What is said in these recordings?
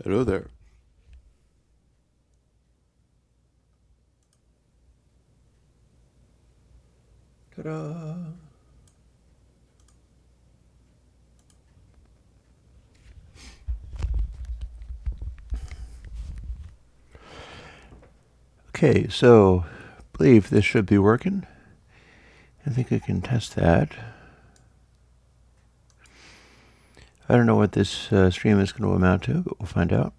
Hello there. Ta-da! Okay, so I believe this should be working. I think I can test that. I don't know what this stream is going to amount to, but we'll find out.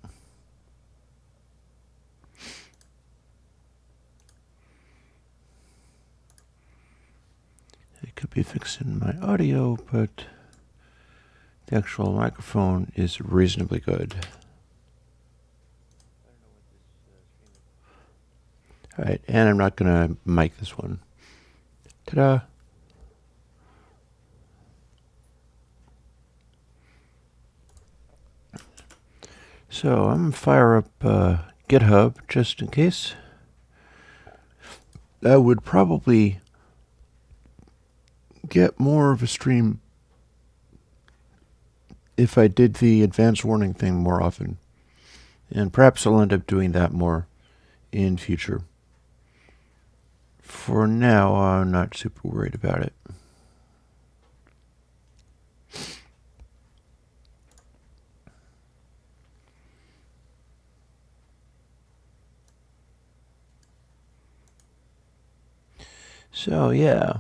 I could be fixing my audio, but the actual microphone is reasonably good. All right, and I'm not going to mic this one. Ta-da! So I'm going to fire up GitHub just in case. That would probably get more of a stream if I did the advance warning thing more often. And perhaps I'll end up doing that more in future. For now, I'm not super worried about it. So, yeah.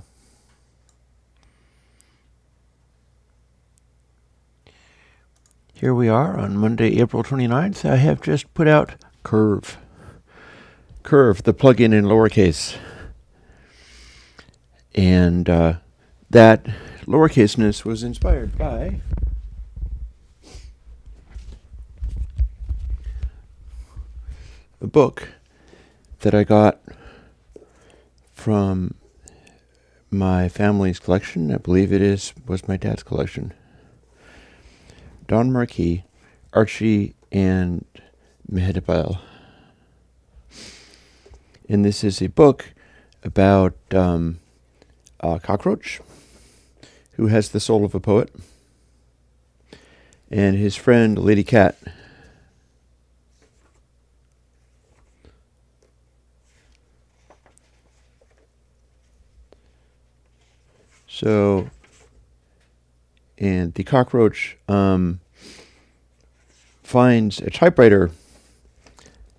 Here we are on Monday, April 29th. I have just put out Curve. Curve, the plugin in lowercase. And that lowercaseness was inspired by a book that I got from my family's collection. I believe it was my dad's collection. Don Marquis, Archie, and Mehetabel. And this is a book about a cockroach who has the soul of a poet, and his friend, Lady Cat. So, and the cockroach finds a typewriter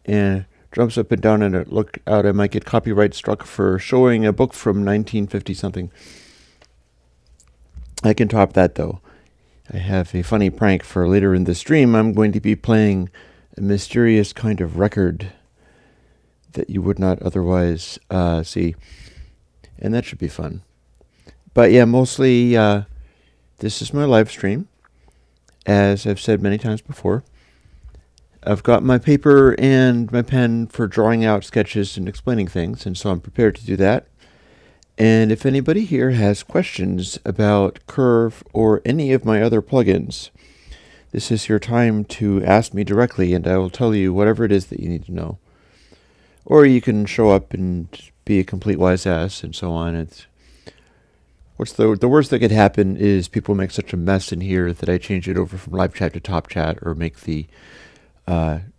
and jumps up and down and look out. I might get copyright struck for showing a book from 1950 something. I can top that though. I have a funny prank for later in the stream. I'm going to be playing a mysterious kind of record that you would not otherwise see. And that should be fun. But yeah, mostly this is my live stream. As I've said many times before, I've got my paper and my pen for drawing out sketches and explaining things, and so I'm prepared to do that. And if anybody here has questions about Curve or any of my other plugins, this is your time to ask me directly, and I will tell you whatever it is that you need to know. Or you can show up and be a complete wise ass and so on. What's the worst that could happen is people make such a mess in here that I change it over from live chat to top chat, or make the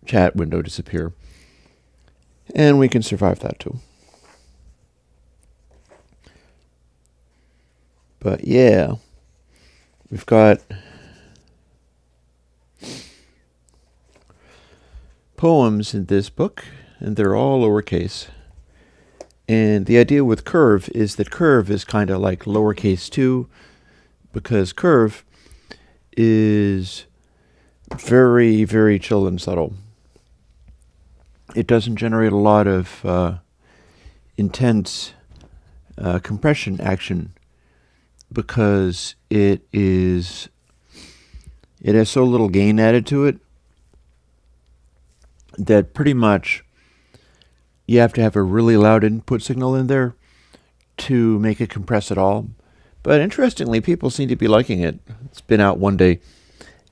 chat window disappear. And we can survive that too. But yeah, we've got poems in this book, and they're all lowercase. And the idea with Curve is that Curve is kind of like lowercase 2, because Curve is very, very chill and subtle. It doesn't generate a lot of intense compression action, because it has so little gain added to it that pretty much you have to have a really loud input signal in there to make it compress at all. But interestingly, people seem to be liking it. It's been out one day,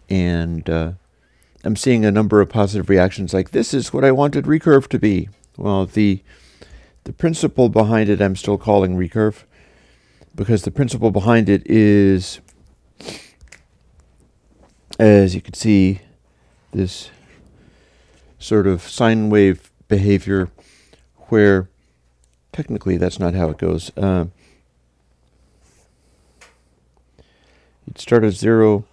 and I'm seeing a number of positive reactions like, this is what I wanted Recurve to be. Well, the principle behind it I'm still calling Recurve, because the principle behind it is, as you can see, this sort of sine wave behavior where technically that's not how it goes. You'd start at 0.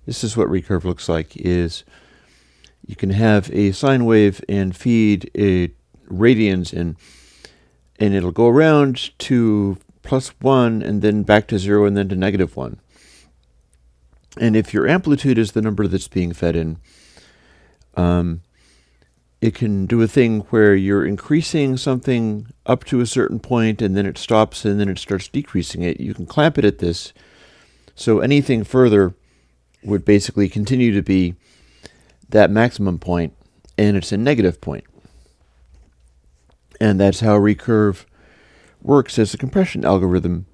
This is what recurve looks like, is you can have a sine wave and feed a radians in, and it'll go around to +1 and then back to 0 and then to -1. And if your amplitude is the number that's being fed in, it can do a thing where you're increasing something up to a certain point and then it stops and then it starts decreasing it. You can clamp it at this, so anything further would basically continue to be that maximum point, and it's a negative point. And that's how recurve works as a compression algorithm,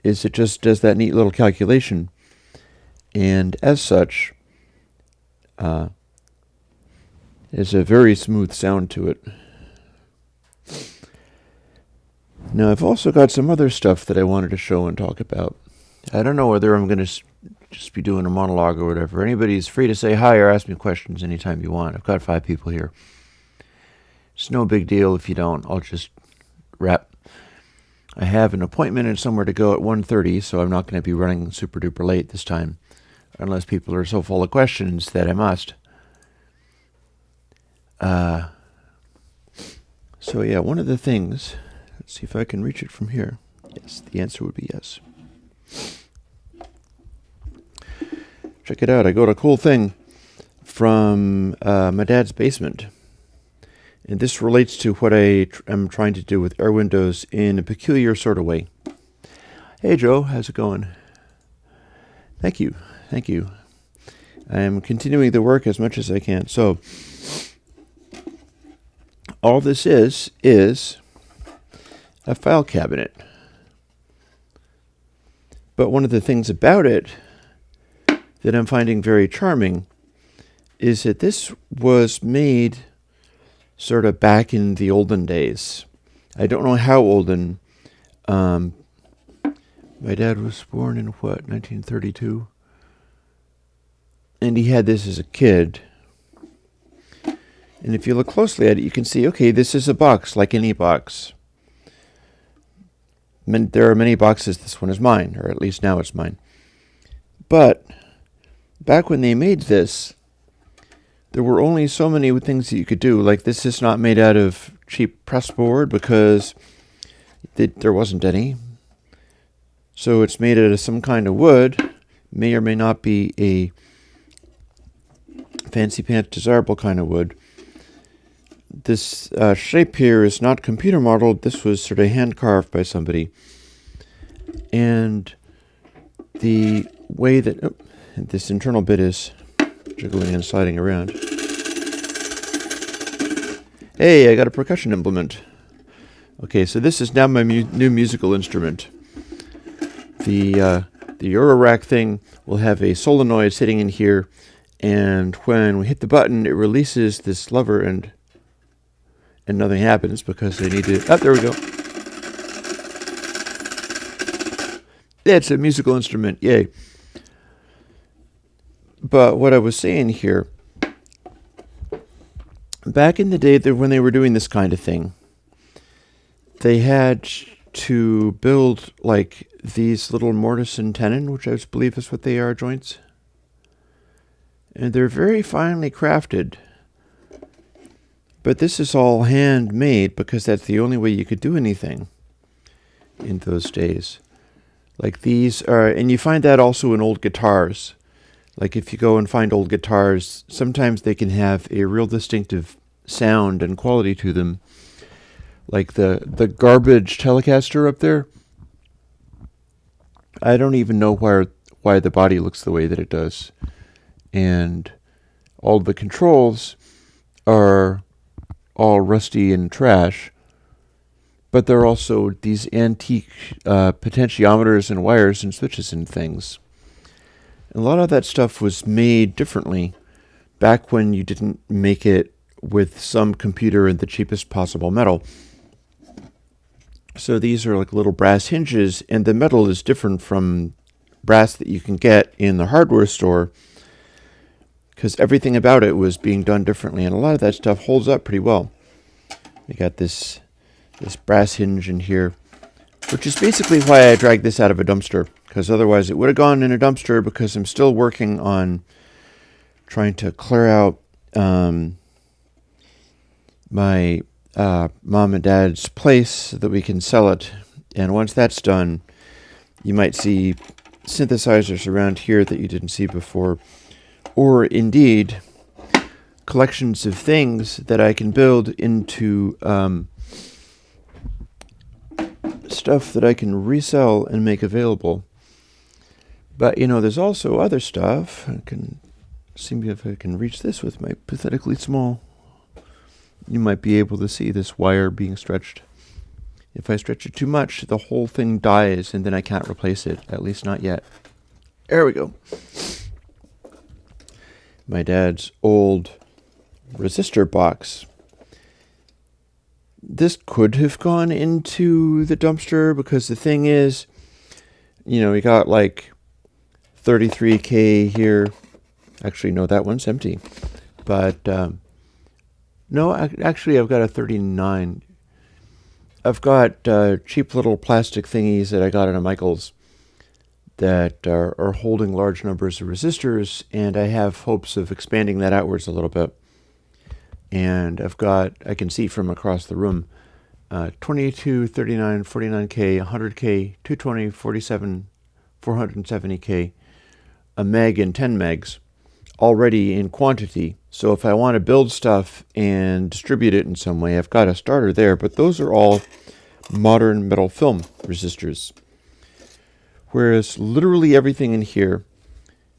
is it just does that neat little calculation, and as such, there's a very smooth sound to it. Now, I've also got some other stuff that I wanted to show and talk about. I don't know whether I'm going to just be doing a monologue or whatever. Anybody's free to say hi or ask me questions anytime you want. I've got 5 people here. It's no big deal if you don't. I'll just wrap. I have an appointment and somewhere to go at 1:30, so I'm not going to be running super duper late this time, unless people are so full of questions that I must. So yeah, one of the things, let's see if I can reach it from here. Yes, the answer would be yes. Check it out, I got a cool thing from my dad's basement. And this relates to what I am trying to do with Airwindows in a peculiar sort of way. Hey Joe, how's it going? Thank you. I am continuing the work as much as I can. So, all this is a file cabinet. But one of the things about it that I'm finding very charming is that this was made sort of back in the olden days. I don't know how olden. My dad was born in 1932? And he had this as a kid. And if you look closely at it, you can see, okay, this is a box like any box. There are many boxes. This one is mine, or at least now it's mine. But back when they made this, there were only so many things that you could do. Like, this is not made out of cheap pressboard because there wasn't any. So it's made out of some kind of wood. May or may not be a fancy pants desirable kind of wood. This shape here is not computer modeled. This was sort of hand carved by somebody. And the way that this internal bit is jiggling and sliding around. Hey, I got a percussion implement. Okay, so this is now my new musical instrument. The Eurorack thing will have a solenoid sitting in here, and when we hit the button, it releases this lever, and nothing happens because they need to... Oh, there we go. Yeah, it's a musical instrument. Yay. But what I was saying here, back in the day when they were doing this kind of thing, they had to build like these little mortise and tenon, which I believe is what they are, joints. And they're very finely crafted. But this is all handmade because that's the only way you could do anything in those days. Like these are, and you find that also in old guitars. Like if you go and find old guitars, sometimes they can have a real distinctive sound and quality to them. Like the garbage Telecaster up there. I don't even know why the body looks the way that it does. And all the controls are all rusty and trash, but they're also these antique potentiometers and wires and switches and things. And a lot of that stuff was made differently back when you didn't make it with some computer and the cheapest possible metal. So these are like little brass hinges, and the metal is different from brass that you can get in the hardware store, because everything about it was being done differently, and a lot of that stuff holds up pretty well. We got this brass hinge in here, which is basically why I dragged this out of a dumpster, because otherwise it would have gone in a dumpster, because I'm still working on trying to clear out my mom and dad's place so that we can sell it. And once that's done, you might see synthesizers around here that you didn't see before, or indeed collections of things that I can build into stuff that I can resell and make available. But there's also other stuff. I can see if I can reach this with my pathetically small. You might be able to see this wire being stretched. If I stretch it too much, the whole thing dies, and then I can't replace it, at least not yet. There we go. My dad's old resistor box. This could have gone into the dumpster, because the thing is, we got like 33K here. Actually, no, that one's empty. But, no, actually, I've got a 39. I've got cheap little plastic thingies that I got at a Michael's that are holding large numbers of resistors, and I have hopes of expanding that outwards a little bit. And I can see from across the room, 22, 39, 49K, 100K, 220, 47, 470K, a meg and 10 megs already in quantity. So if I want to build stuff and distribute it in some way, I've got a starter there. But those are all modern metal film resistors. Whereas literally everything in here,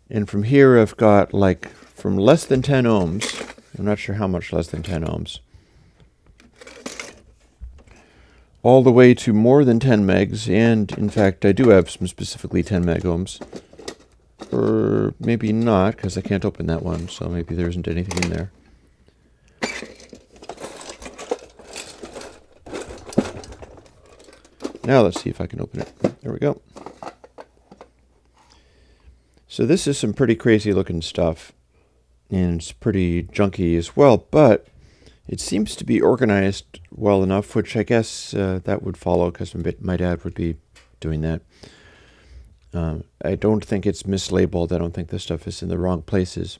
and from here I've got like from less than 10 ohms, I'm not sure how much less than 10 ohms, all the way to more than 10 megs, and in fact I do have some specifically 10 meg ohms. Or maybe not, because I can't open that one, so maybe there isn't anything in there. Now let's see if I can open it. There we go. So this is some pretty crazy looking stuff, and it's pretty junky as well, but it seems to be organized well enough, which I guess that would follow, because my dad would be doing that. I don't think it's mislabeled. I don't think this stuff is in the wrong places.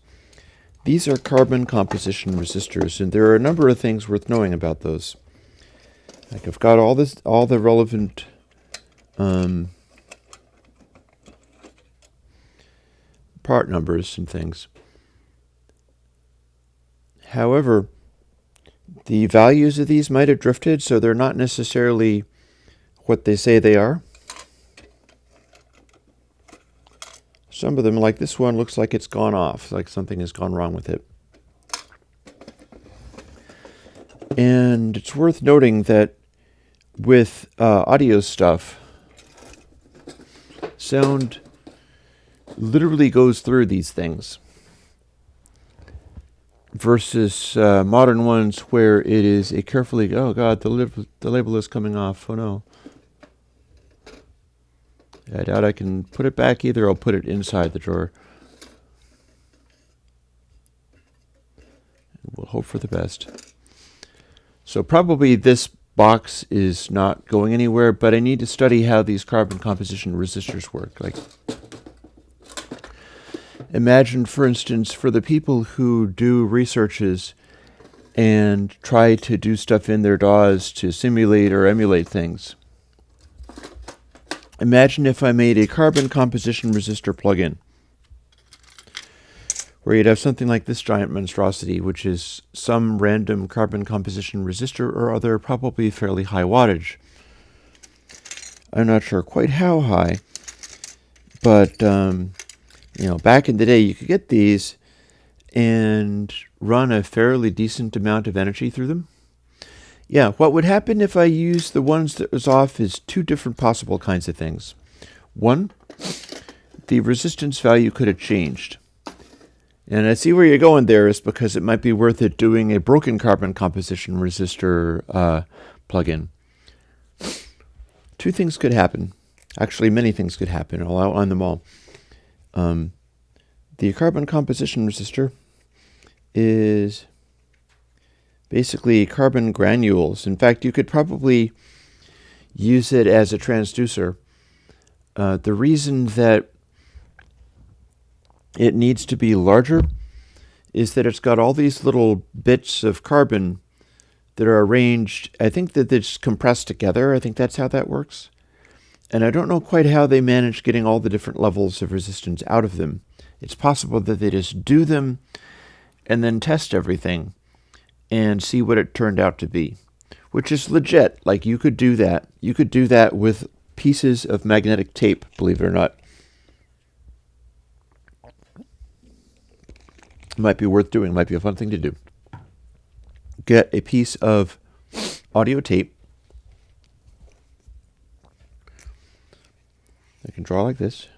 These are carbon composition resistors, and there are a number of things worth knowing about those. Like I've got all the relevant part numbers and things. However, the values of these might have drifted, so they're not necessarily what they say they are. Some of them, like this one, looks like it's gone off, like something has gone wrong with it. And it's worth noting that with audio stuff, sound literally goes through these things, versus modern ones where it is a carefully, oh God, the label is coming off, oh no. I doubt I can put it back either. I'll put it inside the drawer. We'll hope for the best. So probably this box is not going anywhere, but I need to study how these carbon composition resistors work. Like, imagine, for instance, for the people who do researches and try to do stuff in their DAWs to simulate or emulate things. Imagine if I made a carbon composition resistor plugin, where you'd have something like this giant monstrosity, which is some random carbon composition resistor or other, probably fairly high wattage. I'm not sure quite how high, but back in the day, you could get these and run a fairly decent amount of energy through them. Yeah, what would happen if I used the ones that was off is two different possible kinds of things. One, the resistance value could have changed. And I see where you're going there, is because it might be worth it doing a broken carbon composition resistor plugin. Two things could happen. Actually, many things could happen. I'll outline them all. The carbon composition resistor is basically carbon granules. In fact, you could probably use it as a transducer. The reason that it needs to be larger is that it's got all these little bits of carbon that are arranged. I think that it's compressed together. I think that's how that works. And I don't know quite how they manage getting all the different levels of resistance out of them. It's possible that they just do them and then test everything and see what it turned out to be, which is legit. Like, you could do that. You could do that with pieces of magnetic tape, believe it or not. It might be worth doing. It might be a fun thing to do. Get a piece of audio tape. I can draw like this.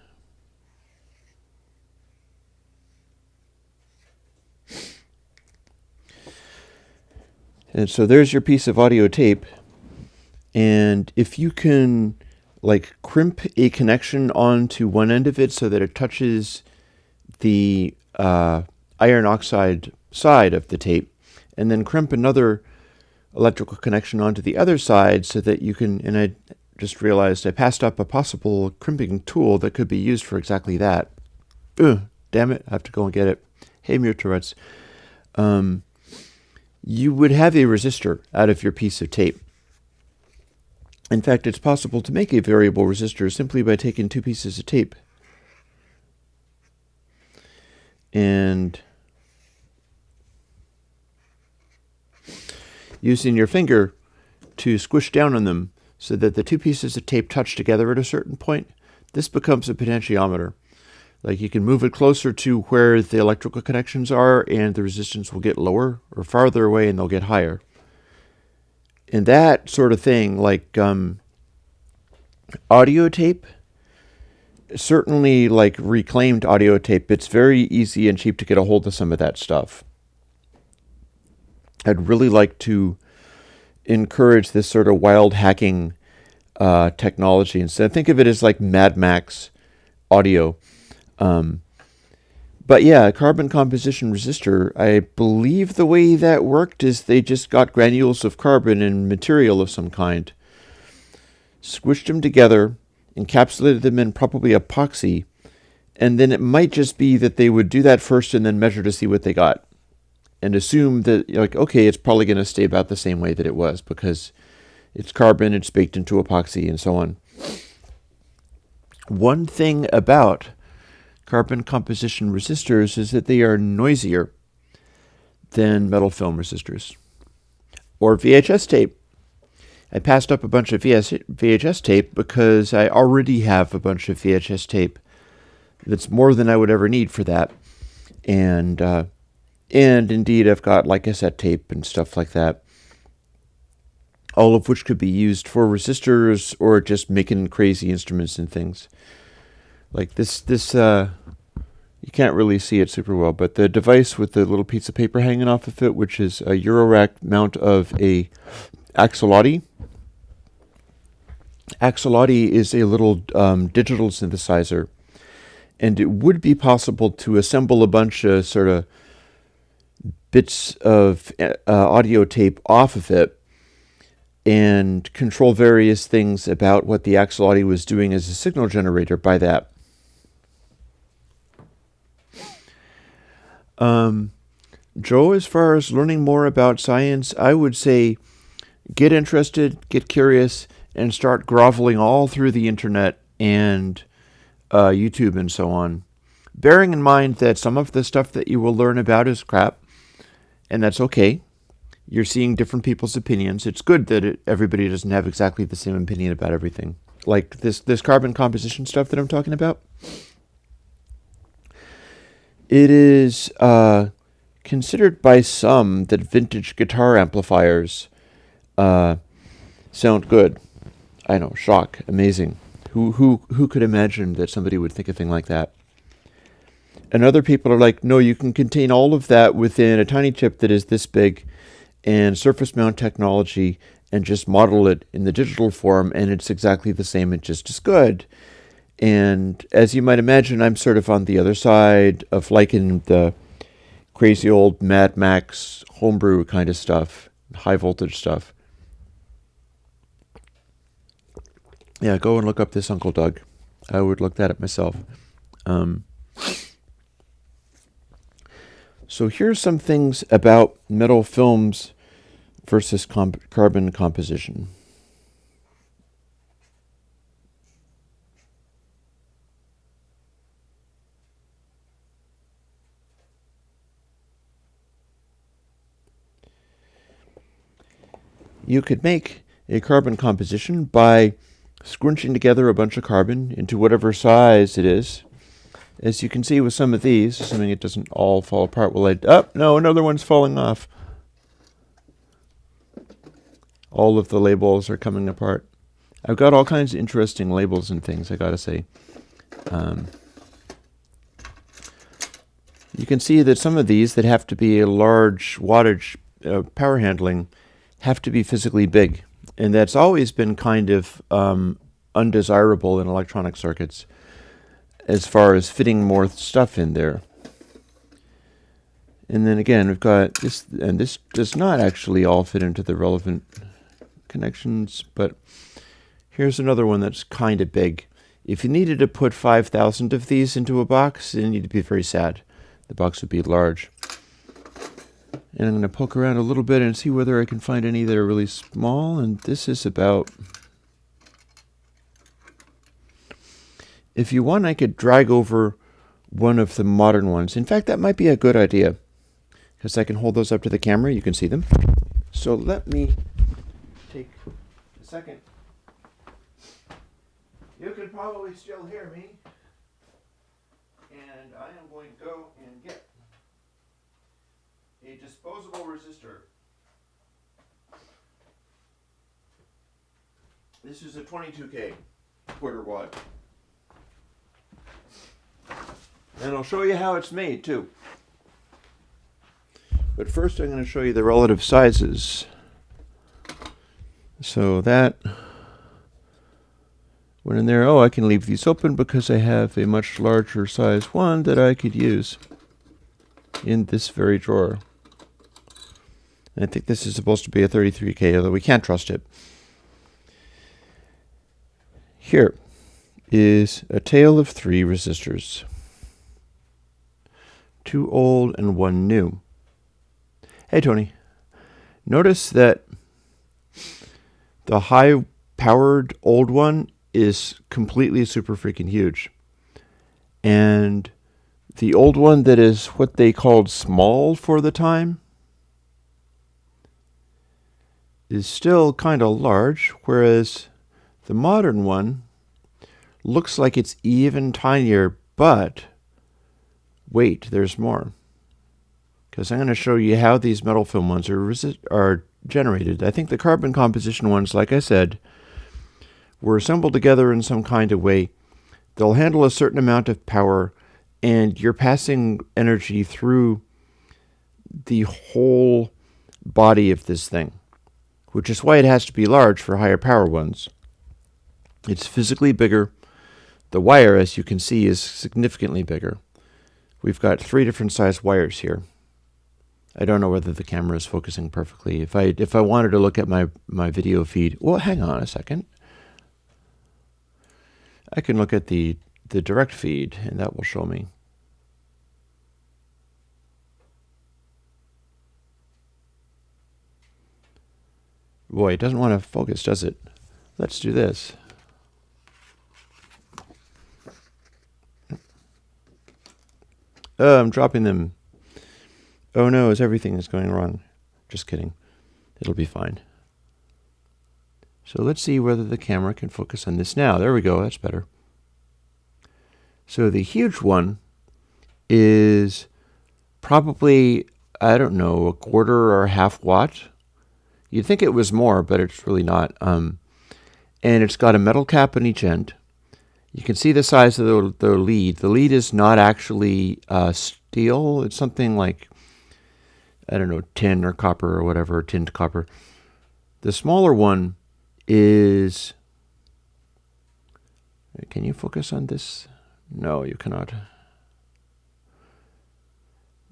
And so there's your piece of audio tape. And if you can like crimp a connection onto one end of it so that it touches the iron oxide side of the tape, and then crimp another electrical connection onto the other side so that you can, and I just realized I passed up a possible crimping tool that could be used for exactly that. Damn it, I have to go and get it. Hey, Muir Tourette's. You would have a resistor out of your piece of tape. In fact, it's possible to make a variable resistor simply by taking two pieces of tape and using your finger to squish down on them so that the two pieces of tape touch together at a certain point. This becomes a potentiometer. Like, you can move it closer to where the electrical connections are and the resistance will get lower, or farther away and they'll get higher. And that sort of thing, like audio tape, certainly like reclaimed audio tape, it's very easy and cheap to get a hold of some of that stuff. I'd really like to encourage this sort of wild hacking technology. Instead, think of it as like Mad Max audio. But yeah, carbon composition resistor, I believe the way that worked is they just got granules of carbon and material of some kind, squished them together, encapsulated them in probably epoxy, and then it might just be that they would do that first and then measure to see what they got, and assume that, like, okay, it's probably going to stay about the same way that it was because it's carbon, it's baked into epoxy, and so on. One thing about carbon composition resistors is that they are noisier than metal film resistors. Or VHS tape. I passed up a bunch of VHS tape because I already have a bunch of VHS tape that's more than I would ever need for that. And indeed, I've got like cassette tape and stuff like that, all of which could be used for resistors or just making crazy instruments and things. Like this, you can't really see it super well, but the device with the little piece of paper hanging off of it, which is a Eurorack mount of a axolotl. Axolotl is a little digital synthesizer, and it would be possible to assemble a bunch of sort of bits of audio tape off of it and control various things about what the axolotl was doing as a signal generator by that. Joe, as far as learning more about science, I would say get interested, get curious, and start groveling all through the internet and YouTube and so on. Bearing in mind that some of the stuff that you will learn about is crap, and that's okay. You're seeing different people's opinions. It's good that everybody doesn't have exactly the same opinion about everything. Like this carbon composition stuff that I'm talking about. It is considered by some that vintage guitar amplifiers sound good. I know, shock, amazing. Who could imagine that somebody would think a thing like that? And other people are like, no, you can contain all of that within a tiny chip that is this big and surface mount technology and just model it in the digital form, and it's exactly the same and just as good. And as you might imagine, I'm sort of on the other side of liking the crazy old Mad Max homebrew kind of stuff, high voltage stuff. Yeah, go and look up this Uncle Doug. I would look that up myself. So here's some things about metal films versus carbon composition. You could make a carbon composition by scrunching together a bunch of carbon into whatever size it is. As you can see with some of these, assuming it doesn't all fall apart, no, another one's falling off. All of the labels are coming apart. I've got all kinds of interesting labels and things, I gotta say. You can see that some of these that have to be a large wattage power handling have to be physically big. And that's always been kind of undesirable in electronic circuits as far as fitting more stuff in there. And then again, we've got this, and this does not actually all fit into the relevant connections, but here's another one that's kind of big. If you needed to put 5,000 of these into a box, then you'd be very sad. The box would be large. And I'm going to poke around a little bit and see whether I can find any that are really small. And this is about... If you want, I could drag over one of the modern ones. In fact, that might be a good idea, because I can hold those up to the camera. You can see them. So let me take a second. You can probably still hear me. And I am going to go and get a disposable resistor. This is a 22K quarter watt. And I'll show you how it's made too. But first I'm going to show you the relative sizes. So that went in there. Oh, I can leave these open because I have a much larger size one that I could use in this very drawer. I think this is supposed to be a 33K, although we can't trust it. Here is a tale of 3 resistors. 2 old and 1 new. Hey, Tony. Notice that the high-powered old one is completely super freaking huge. And the old one that is what they called small for the time is still kind of large, whereas the modern one looks like it's even tinier, but wait, there's more. Because I'm going to show you how these metal film ones are generated. I think the carbon composition ones, like I said, were assembled together in some kind of way. They'll handle a certain amount of power, and you're passing energy through the whole body of this thing, which is why it has to be large for higher power ones. It's physically bigger. The wire, as you can see, is significantly bigger. We've got 3 different size wires here. I don't know whether the camera is focusing perfectly. If I wanted to look at my video feed, well, hang on a second. I can look at the direct feed, and that will show me. Boy, it doesn't want to focus, does it? Let's do this. Oh, I'm dropping them. Oh no, everything is going wrong. Just kidding. It'll be fine. So let's see whether the camera can focus on this now. There we go, that's better. So the huge one is probably, I don't know, a quarter or a half watt. You'd think it was more, but it's really not. And it's got a metal cap on each end. You can see the size of the lead. The lead is not actually steel. It's something like, I don't know, tin or copper or whatever, tinned copper. The smaller one is... Can you focus on this? No, you cannot.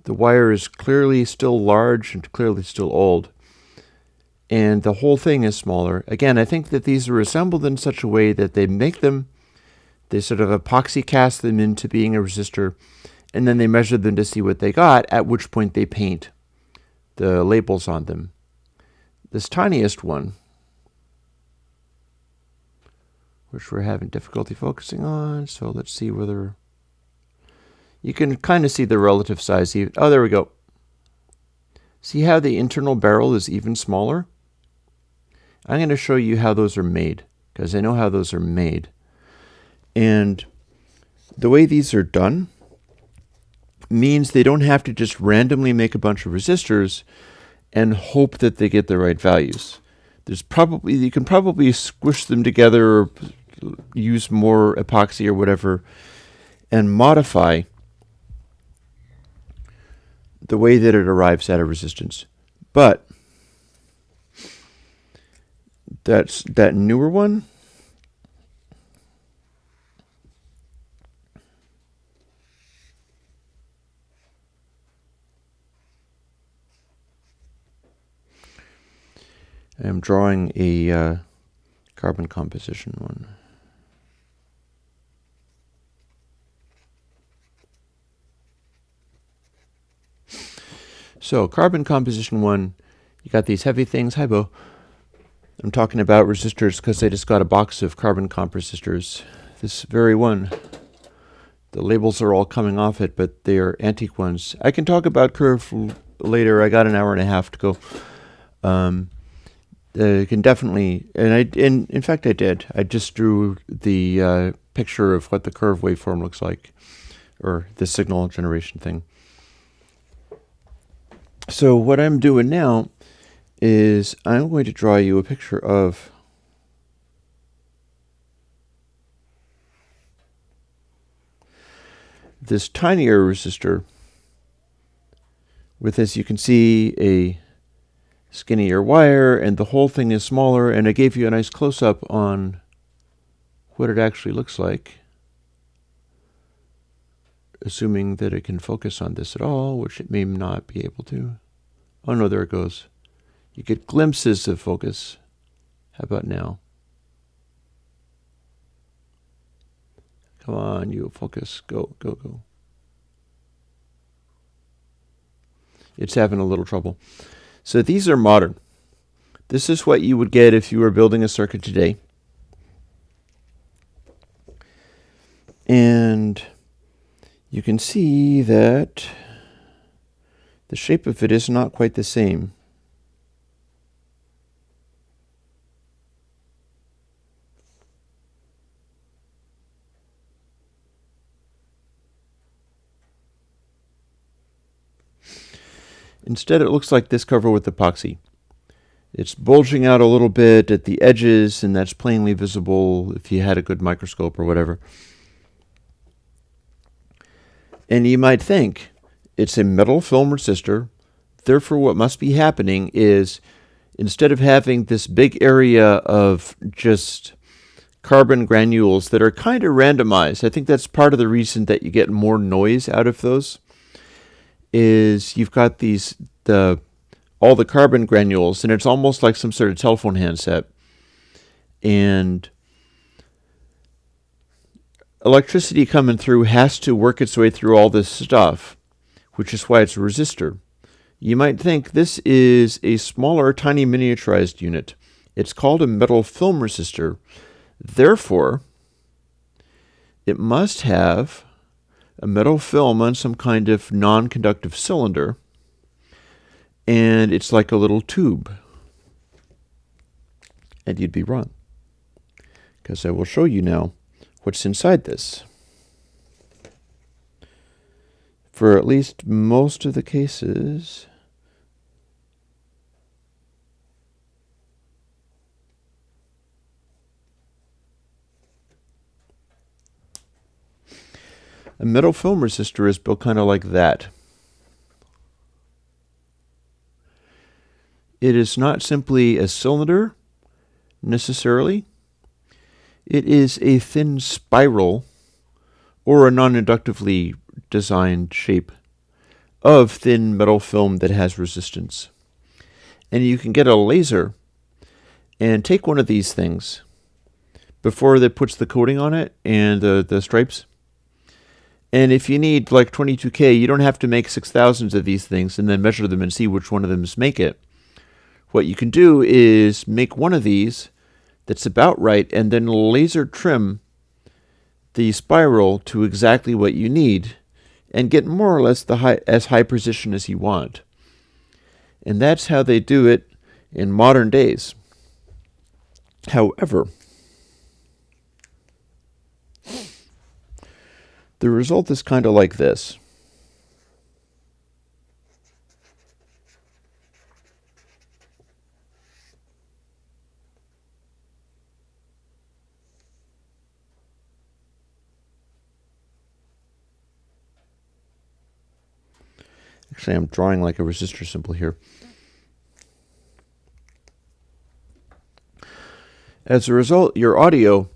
The wire is clearly still large and clearly still old. And the whole thing is smaller. Again, I think that these are assembled in such a way that they sort of epoxy cast them into being a resistor, and then they measure them to see what they got, at which point they paint the labels on them. This tiniest one, which we're having difficulty focusing on, so let's see whether you can kind of see the relative size. Oh, there we go. See how the internal barrel is even smaller? I'm going to show you how those are made, because I know how those are made. And the way these are done means they don't have to just randomly make a bunch of resistors and hope that they get the right values. You can probably squish them together or use more epoxy or whatever and modify the way that it arrives at a resistance. But that newer one, I'm drawing a carbon composition one. So carbon composition one, you got these heavy things. Hi, Bo. I'm talking about resistors because I just got a box of carbon comp resistors. This very one. The labels are all coming off it, but they are antique ones. I can talk about curve later. I got an hour and a half to go. I can definitely, and in fact I did. I just drew the picture of what the curve waveform looks like, or the signal generation thing. So what I'm doing now is I'm going to draw you a picture of this tinier resistor with, as you can see, a skinnier wire, and the whole thing is smaller, and I gave you a nice close-up on what it actually looks like, assuming that it can focus on this at all, which it may not be able to. Oh no, there it goes. You get glimpses of focus. How about now? Come on, you focus. Go, go, go. It's having a little trouble. So these are modern. This is what you would get if you were building a circuit today. And you can see that the shape of it is not quite the same. Instead, it looks like this cover with epoxy. It's bulging out a little bit at the edges, and that's plainly visible if you had a good microscope or whatever. And you might think it's a metal film resistor. Therefore, what must be happening is, instead of having this big area of just carbon granules that are kind of randomized, I think that's part of the reason that you get more noise out of those, is you've got all the carbon granules, and it's almost like some sort of telephone handset. And electricity coming through has to work its way through all this stuff, which is why it's a resistor. You might think this is a smaller, tiny miniaturized unit. It's called a metal film resistor. Therefore, it must have a metal film on some kind of non-conductive cylinder, and it's like a little tube. And you'd be wrong, because I will show you now what's inside this. For at least most of the cases, a metal film resistor is built kind of like that. It is not simply a cylinder, necessarily. It is a thin spiral or a non-inductively designed shape of thin metal film that has resistance. And you can get a laser and take one of these things before it puts the coating on it and the stripes. And if you need like 22K, you don't have to make 6,000 of these things and then measure them and see which one of them make it. What you can do is make one of these that's about right and then laser trim the spiral to exactly what you need and get more or less as high precision as you want. And that's how they do it in modern days. However, the result is kind of like this. Actually, I'm drawing like a resistor symbol here. As a result, your audio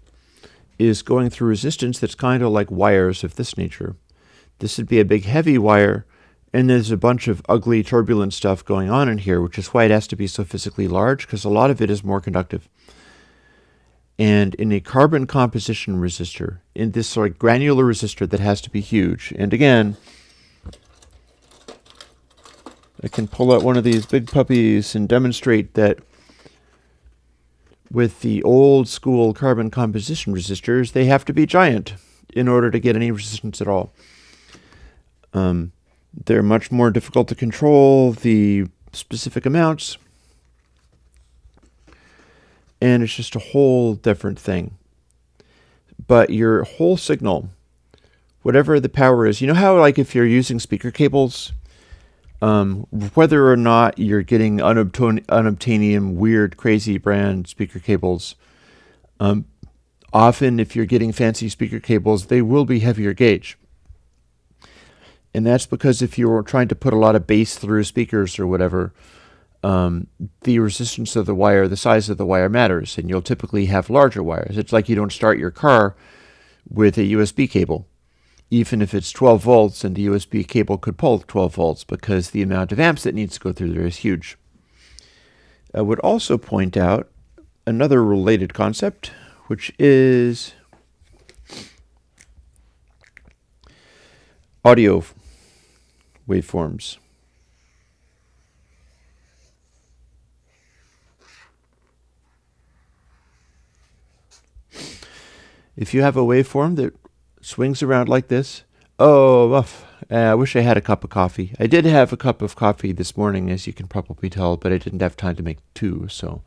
is going through resistance that's kind of like wires of this nature. This would be a big heavy wire, and there's a bunch of ugly turbulent stuff going on in here, which is why it has to be so physically large, because a lot of it is more conductive. And in a carbon composition resistor, in this sort of granular resistor that has to be huge, and again, I can pull out one of these big puppies and demonstrate that with the old school carbon composition resistors, they have to be giant in order to get any resistance at all. They're much more difficult to control the specific amounts, and it's just a whole different thing. But your whole signal, whatever the power is, you know how like if you're using speaker cables, whether or not you're getting unobtainium, weird, crazy brand speaker cables, often if you're getting fancy speaker cables, they will be heavier gauge. And that's because if you're trying to put a lot of bass through speakers or whatever, the resistance of the wire, the size of the wire matters, and you'll typically have larger wires. It's like you don't start your car with a USB cable, even if it's 12 volts and the USB cable could pull 12 volts, because the amount of amps that needs to go through there is huge. I would also point out another related concept, which is audio waveforms. If you have a waveform that swings around like this, I wish I had a cup of coffee. I did have a cup of coffee this morning, as you can probably tell, but I didn't have time to make two, so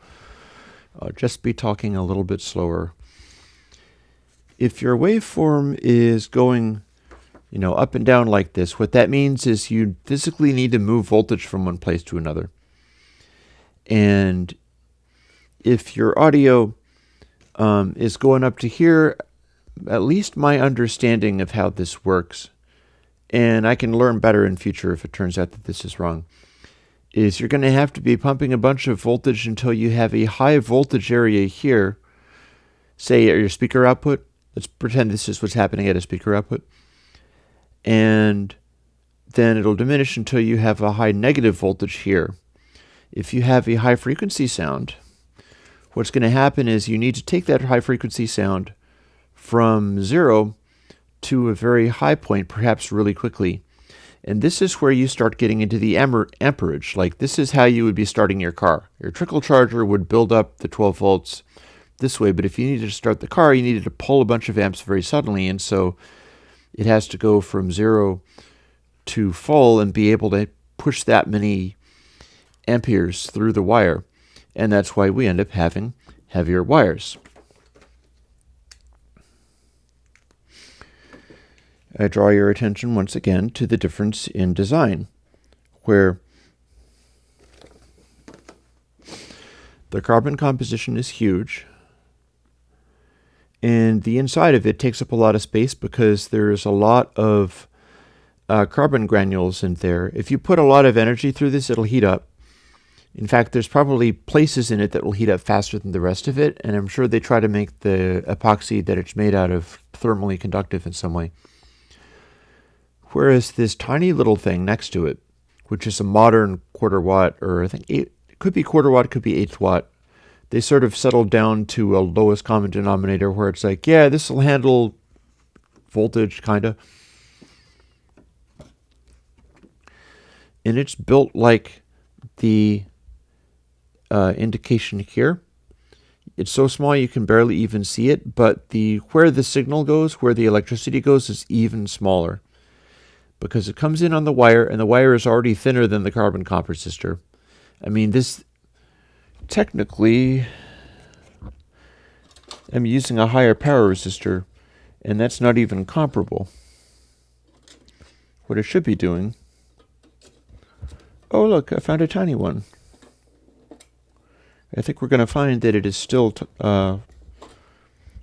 I'll just be talking a little bit slower. If your waveform is going, up and down like this, what that means is you physically need to move voltage from one place to another. And if your audio is going up to here, at least my understanding of how this works, and I can learn better in future if it turns out that this is wrong, is you're going to have to be pumping a bunch of voltage until you have a high voltage area here, say at your speaker output. Let's pretend this is what's happening at a speaker output. And then it'll diminish until you have a high negative voltage here. If you have a high frequency sound, what's going to happen is you need to take that high frequency sound from 0 to a very high point, perhaps really quickly. And this is where you start getting into the amperage. Like this is how you would be starting your car. Your trickle charger would build up the 12 volts this way, but if you needed to start the car, you needed to pull a bunch of amps very suddenly, and so it has to go from 0 to full and be able to push that many amperes through the wire. And that's why we end up having heavier wires. I draw your attention once again to the difference in design, where the carbon composition is huge, and the inside of it takes up a lot of space because there's a lot of carbon granules in there. If you put a lot of energy through this, it'll heat up. In fact, there's probably places in it that will heat up faster than the rest of it, and I'm sure they try to make the epoxy that it's made out of thermally conductive in some way. Whereas this tiny little thing next to it, which is a modern quarter watt, or I think it could be quarter watt, could be eighth watt, they sort of settled down to a lowest common denominator where it's like, yeah, this will handle voltage, kind of. And it's built like the indication here. It's so small you can barely even see it, but where the signal goes, where the electricity goes, is even smaller. Because it comes in on the wire, and the wire is already thinner than the carbon comp resistor. I mean, this technically, I'm using a higher power resistor, and that's not even comparable. What I should be doing... Oh, look, I found a tiny one. I think we're going to find that it is still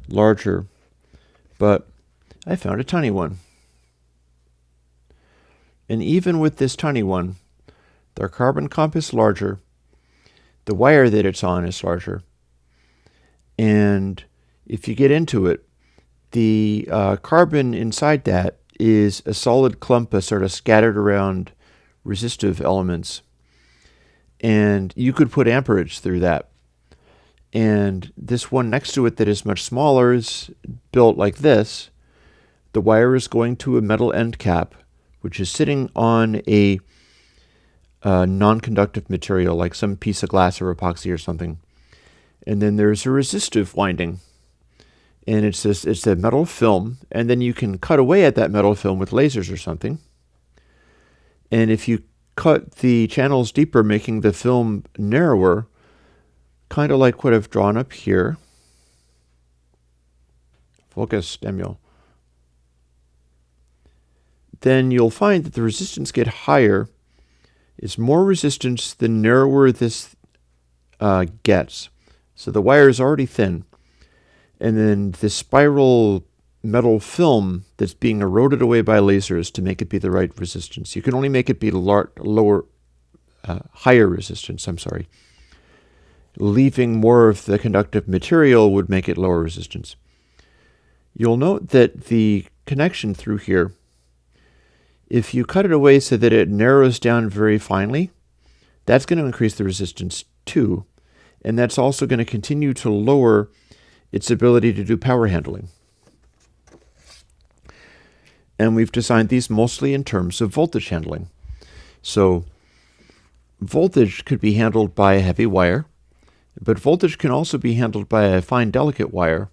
larger, but I found a tiny one. And even with this tiny one, the carbon comp is larger, the wire that it's on is larger, and if you get into it, the carbon inside that is a solid clump of sort of scattered around resistive elements. And you could put amperage through that. And this one next to it that is much smaller is built like this. The wire is going to a metal end cap, which is sitting on a non-conductive material, like some piece of glass or epoxy or something. And then there's a resistive winding. And it's a metal film. And then you can cut away at that metal film with lasers or something. And if you cut the channels deeper, making the film narrower, kind of like what I've drawn up here. Focus, Daniel. Then you'll find that the resistance gets higher. It's more resistance the narrower this gets. So the wire is already thin. And then the spiral metal film that's being eroded away by lasers to make it be the right resistance. You can only make it be higher resistance, Leaving more of the conductive material would make it lower resistance. You'll note that the connection through here, if you cut it away so that it narrows down very finely, that's going to increase the resistance too. And that's also going to continue to lower its ability to do power handling. And we've designed these mostly in terms of voltage handling. So voltage could be handled by a heavy wire, but voltage can also be handled by a fine, delicate wire.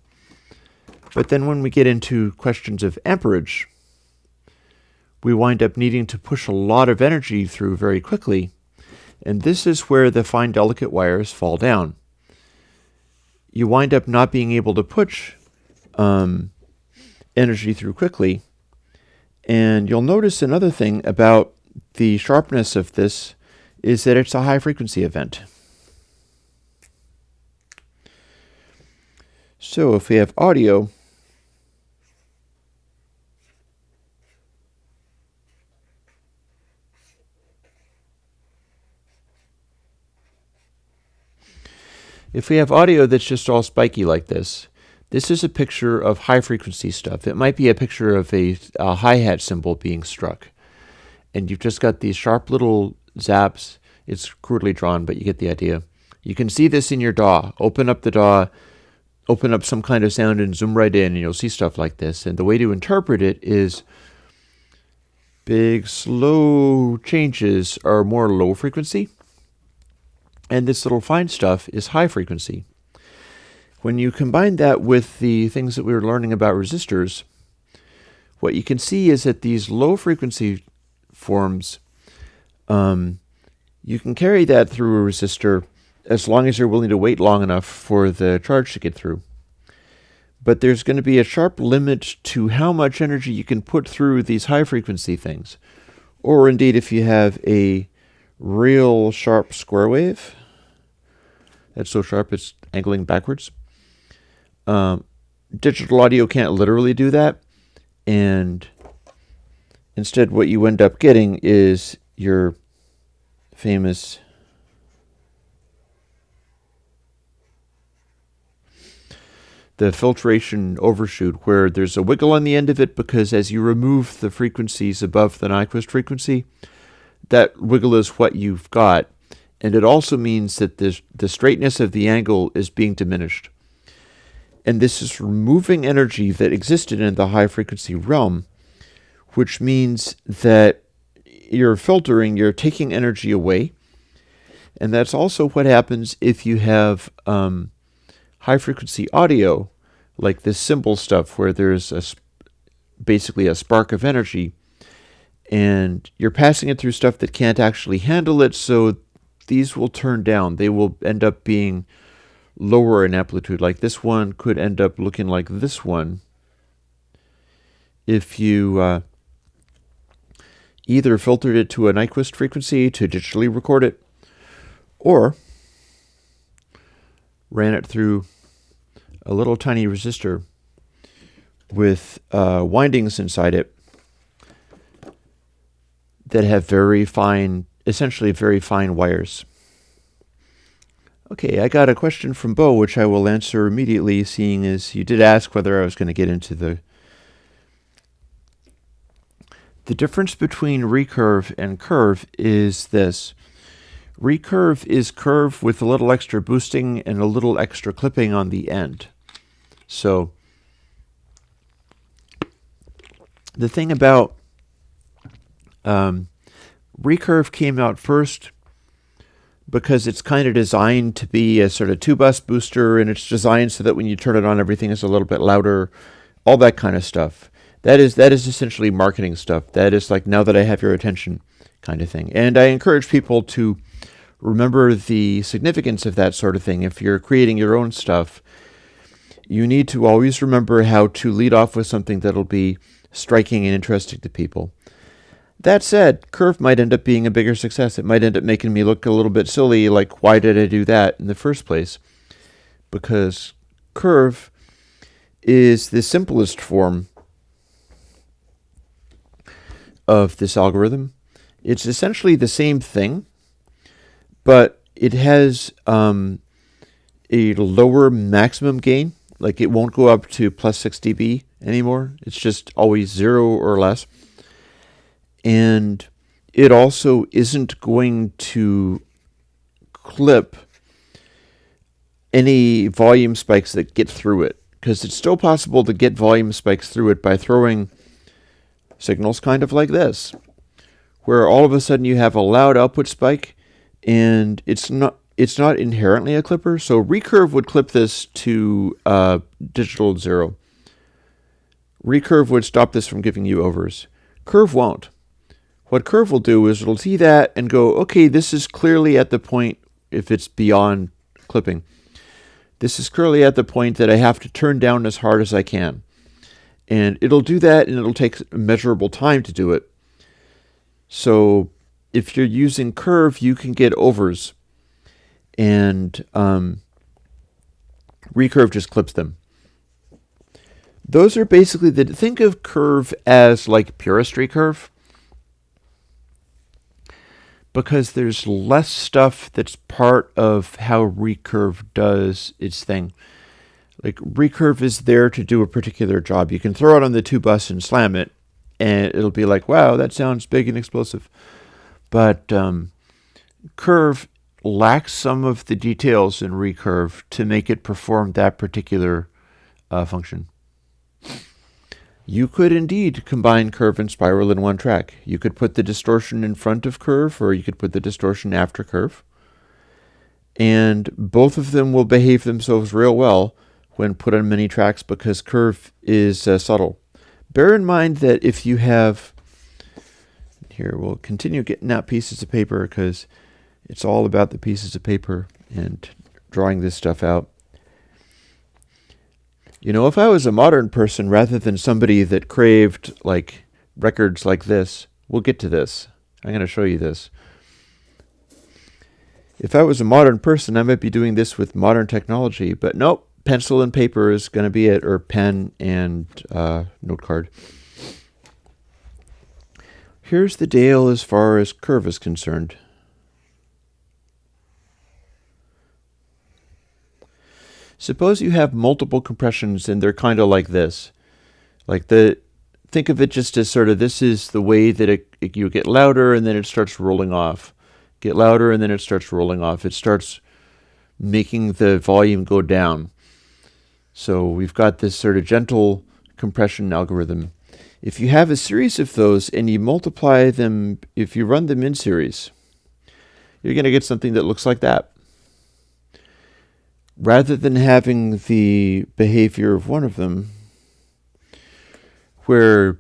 But then when we get into questions of amperage, we wind up needing to push a lot of energy through very quickly. And this is where the fine, delicate wires fall down. You wind up not being able to push energy through quickly. And you'll notice another thing about the sharpness of this is that it's a high frequency event. So if we have audio, that's just all spiky like this, this is a picture of high frequency stuff. It might be a picture of a hi-hat cymbal being struck. And you've just got these sharp little zaps. It's crudely drawn, but you get the idea. You can see this in your DAW. Open up the DAW, open up some kind of sound and zoom right in, and you'll see stuff like this. And the way to interpret it is big, slow changes are more low frequency. And this little fine stuff is high frequency. When you combine that with the things that we were learning about resistors, what you can see is that these low frequency forms, you can carry that through a resistor as long as you're willing to wait long enough for the charge to get through. But there's going to be a sharp limit to how much energy you can put through these high frequency things. Or indeed, if you have a real sharp square wave, that's so sharp it's angling backwards. Digital audio can't literally do that, and instead what you end up getting is your famous the filtration overshoot, where there's a wiggle on the end of it, because as you remove the frequencies above the Nyquist frequency, that wiggle is what you've got. And it also means that the straightness of the angle is being diminished. And this is removing energy that existed in the high frequency realm, which means that you're filtering, you're taking energy away. And that's also what happens if you have high frequency audio, like this cymbal stuff, where there's basically a spark of energy, and you're passing it through stuff that can't actually handle it, so these will turn down. They will end up being lower in amplitude. Like this one could end up looking like this one if you either filtered it to a Nyquist frequency to digitally record it, or ran it through a little tiny resistor with windings inside it that have very fine, essentially very fine wires. Okay, I got a question from Bo, which I will answer immediately, seeing as you did ask whether I was going to get into the difference between recurve and curve is this. Recurve is curve with a little extra boosting and a little extra clipping on the end. So the thing about recurve came out first because it's kind of designed to be a sort of 2-bus booster, and it's designed so that when you turn it on, everything is a little bit louder, all that kind of stuff. That is essentially marketing stuff. That is like, now that I have your attention kind of thing. And I encourage people to remember the significance of that sort of thing. If you're creating your own stuff, you need to always remember how to lead off with something that'll be striking and interesting to people. That said, curve might end up being a bigger success. It might end up making me look a little bit silly, like, why did I do that in the first place? Because curve is the simplest form of this algorithm. It's essentially the same thing, but it has a lower maximum gain. Like, it won't go up to plus 6 dB anymore. It's just always 0 or less. And it also isn't going to clip any volume spikes that get through it, because it's still possible to get volume spikes through it by throwing signals kind of like this, where all of a sudden you have a loud output spike, and it's not inherently a clipper. So recurve would clip this to digital 0. Recurve would stop this from giving you overs. Curve won't. What curve will do is it'll see that and go, okay, this is clearly at the point, if it's beyond clipping, this is clearly at the point that I have to turn down as hard as I can. And it'll do that, and it'll take a measurable time to do it. So if you're using curve, you can get overs, and recurve just clips them. Those are basically think of curve as like purist recurve, because there's less stuff that's part of how recurve does its thing. Like, recurve is there to do a particular job. You can throw it on the 2-bus and slam it, and it'll be like, wow, that sounds big and explosive. But curve lacks some of the details in recurve to make it perform that particular function. You could indeed combine curve and spiral in one track. You could put the distortion in front of curve, or you could put the distortion after curve. And both of them will behave themselves real well when put on many tracks, because curve is subtle. Bear in mind that if you have, here we'll continue getting out pieces of paper, because it's all about the pieces of paper and drawing this stuff out. You know, if I was a modern person rather than somebody that craved like records like this, we'll get to this. I'm going to show you this. If I was a modern person, I might be doing this with modern technology, but nope, pencil and paper is going to be it, or pen and note card. Here's the deal as far as curve is concerned. Suppose you have multiple compressions and they're kind of like this. Think of it just as sort of, this is the way that you get louder and then it starts rolling off. Get louder and then it starts rolling off. It starts making the volume go down. So we've got this sort of gentle compression algorithm. If you have a series of those and you multiply them, if you run them in series, you're going to get something that looks like that. Rather than having the behavior of one of them, where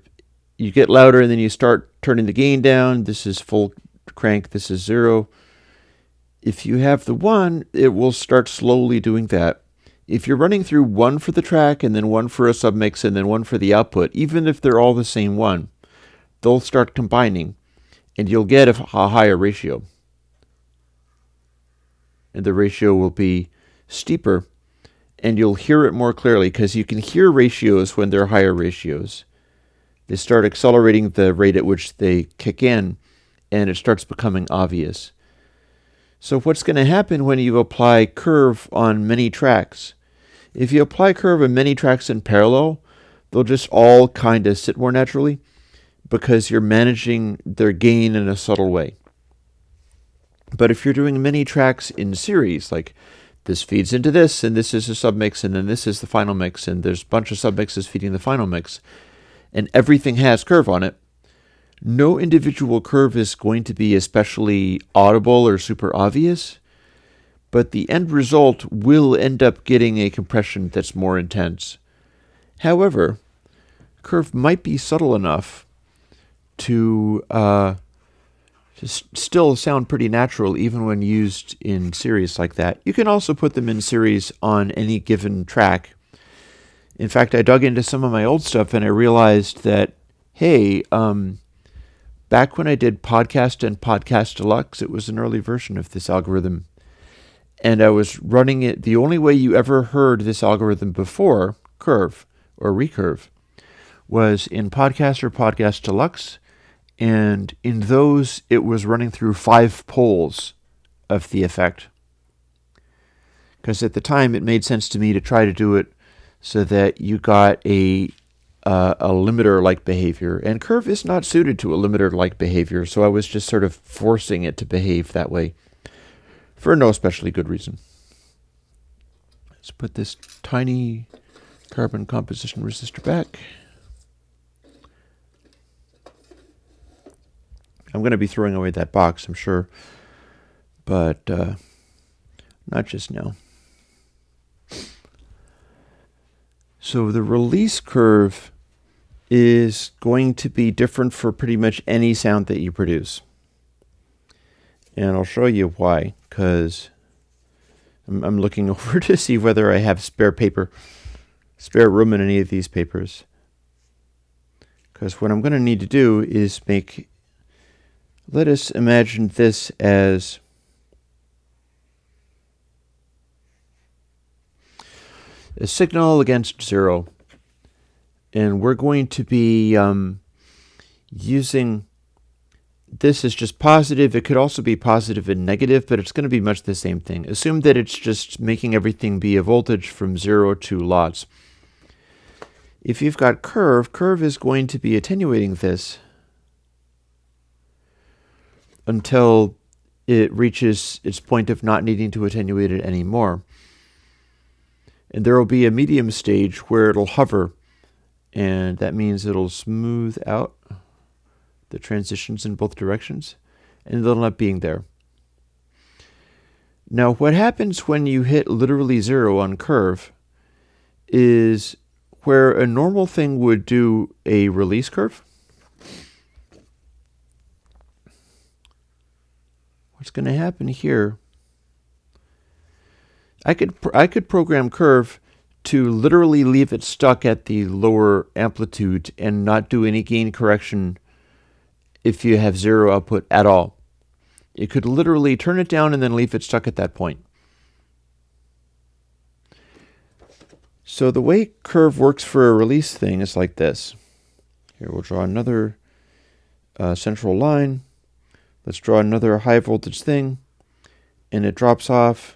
you get louder and then you start turning the gain down, this is full crank, this is 0. If you have the one, it will start slowly doing that. If you're running through one for the track and then one for a submix and then one for the output, even if they're all the same one, they'll start combining and you'll get a higher ratio. And the ratio will be steeper and you'll hear it more clearly because you can hear ratios when they're higher ratios. They start accelerating the rate at which they kick in and it starts becoming obvious. So what's going to happen when you apply curve on many tracks? If you apply curve on many tracks in parallel, they'll just all kind of sit more naturally because you're managing their gain in a subtle way. But if you're doing many tracks in series, like this feeds into this, and this is a submix, and then this is the final mix, and there's a bunch of submixes feeding the final mix, and everything has curve on it, no individual curve is going to be especially audible or super obvious, but the end result will end up getting a compression that's more intense. However, curve might be subtle enough to still sound pretty natural even when used in series like that. You can also put them in series on any given track. In fact, I dug into some of my old stuff and I realized that, hey, back when I did Podcast and Podcast Deluxe, it was an early version of this algorithm. And I was running it, the only way you ever heard this algorithm before, curve or recurve, was in Podcast or Podcast Deluxe. And in those, it was running through 5 poles of the effect. Because at the time, it made sense to me to try to do it so that you got a limiter-like behavior. And curve is not suited to a limiter-like behavior, so I was just sort of forcing it to behave that way for no especially good reason. Let's put this tiny carbon composition resistor back. I'm going to be throwing away that box, I'm sure, but not just now. So the release curve is going to be different for pretty much any sound that you produce. And I'll show you why, because I'm looking over to see whether I have spare room in any of these papers. Because what I'm going to need to do is let us imagine this as a signal against 0. And we're going to be using this as just positive. It could also be positive and negative, but it's going to be much the same thing. Assume that it's just making everything be a voltage from 0 to lots. If you've got curve is going to be attenuating this until it reaches its point of not needing to attenuate it anymore. And there will be a medium stage where it'll hover, and that means it'll smooth out the transitions in both directions, and it'll end up being there. Now, what happens when you hit literally 0 on curve is where a normal thing would do a release curve. What's going to happen here? I could program curve to literally leave it stuck at the lower amplitude and not do any gain correction if you have 0 output at all. You could literally turn it down and then leave it stuck at that point. So the way curve works for a release thing is like this. Here we'll draw another central line. Let's draw another high voltage thing, and it drops off.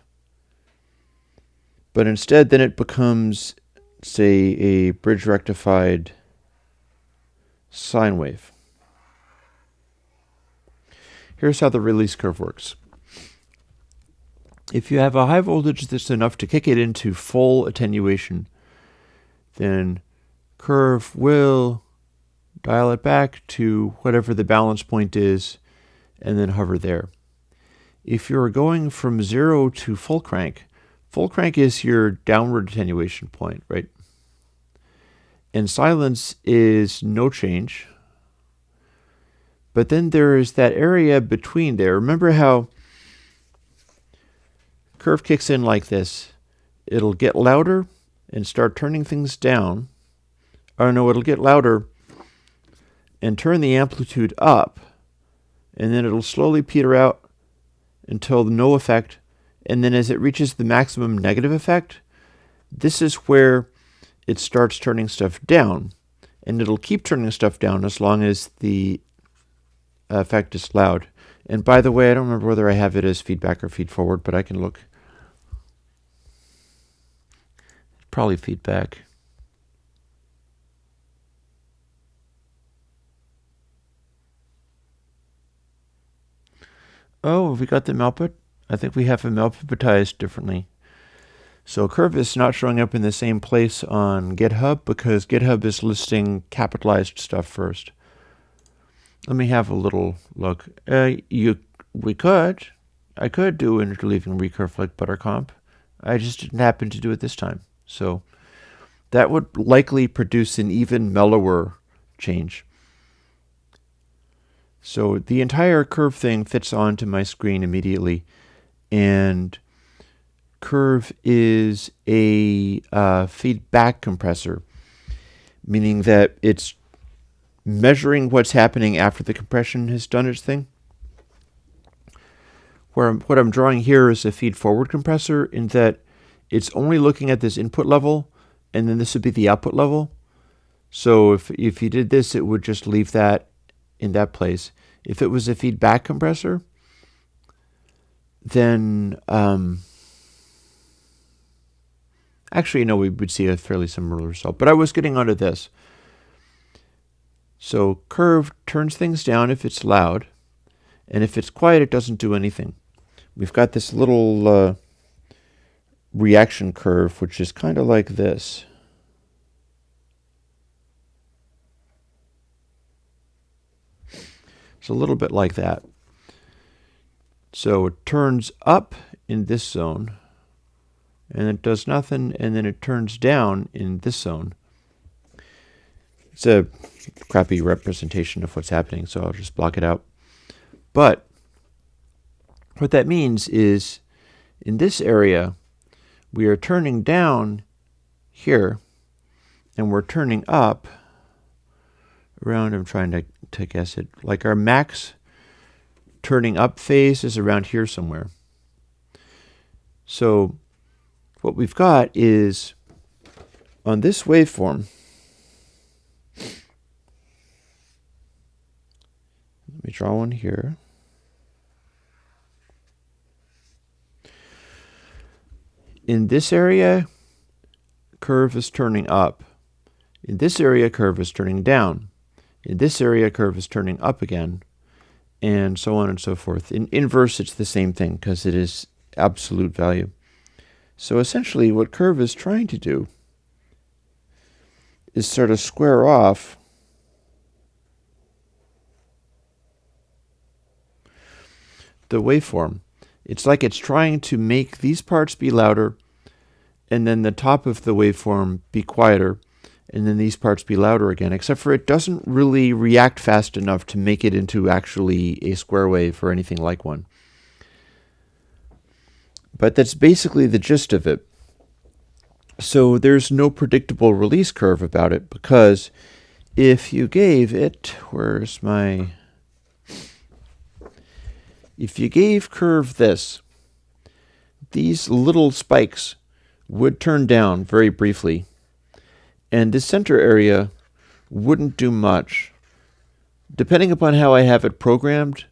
But instead, then it becomes, say, a bridge rectified sine wave. Here's how the release curve works. If you have a high voltage that's enough to kick it into full attenuation, then curve will dial it back to whatever the balance point is and then hover there. If you're going from 0 to full crank is your downward attenuation point, right? And silence is no change. But then there is that area between there. Remember how curve kicks in like this. It'll get louder and start turning things down. Or no, it'll get louder and turn the amplitude up. And then it'll slowly peter out until no effect. And then as it reaches the maximum negative effect, this is where it starts turning stuff down. And it'll keep turning stuff down as long as the effect is loud. And by the way, I don't remember whether I have it as feedback or feed forward, but I can look. Probably feedback. Oh, have we got them output? I think we have them outputized differently. So curve is not showing up in the same place on GitHub because GitHub is listing capitalized stuff first. Let me have a little look. I could do an interleaving recurve like buttercomp. I just didn't happen to do it this time. So that would likely produce an even mellower change. So the entire curve thing fits onto my screen immediately. And curve is a feedback compressor, meaning that it's measuring what's happening after the compression has done its thing. What I'm drawing here is a feed-forward compressor in that it's only looking at this input level, and then this would be the output level. So if you did this, it would just leave that in that place. If it was a feedback compressor, then actually, no, we would see a fairly similar result. But I was getting onto this. So curve turns things down if it's loud, and if it's quiet, it doesn't do anything. We've got this little reaction curve, which is kind of like this. It's a little bit like that. So it turns up in this zone, and it does nothing, and then it turns down in this zone. It's a crappy representation of what's happening, so I'll just block it out. But what that means is in this area, we are turning down here, and we're turning up around, I'm trying to guess it, like our max turning up phase is around here somewhere. So what we've got is on this waveform, let me draw one here. In this area, curve is turning up. In this area, curve is turning down. In this area, curve is turning up again, and so on and so forth. In inverse, it's the same thing because it is absolute value. So essentially, what curve is trying to do is sort of square off the waveform. It's like it's trying to make these parts be louder, and then the top of the waveform be quieter, and then these parts be louder again, except for it doesn't really react fast enough to make it into actually a square wave or anything like one. But that's basically the gist of it. So there's no predictable release curve about it, because if you gave it, if you gave curve this, these little spikes would turn down very briefly, and the center area wouldn't do much. Depending upon how I have it programmed,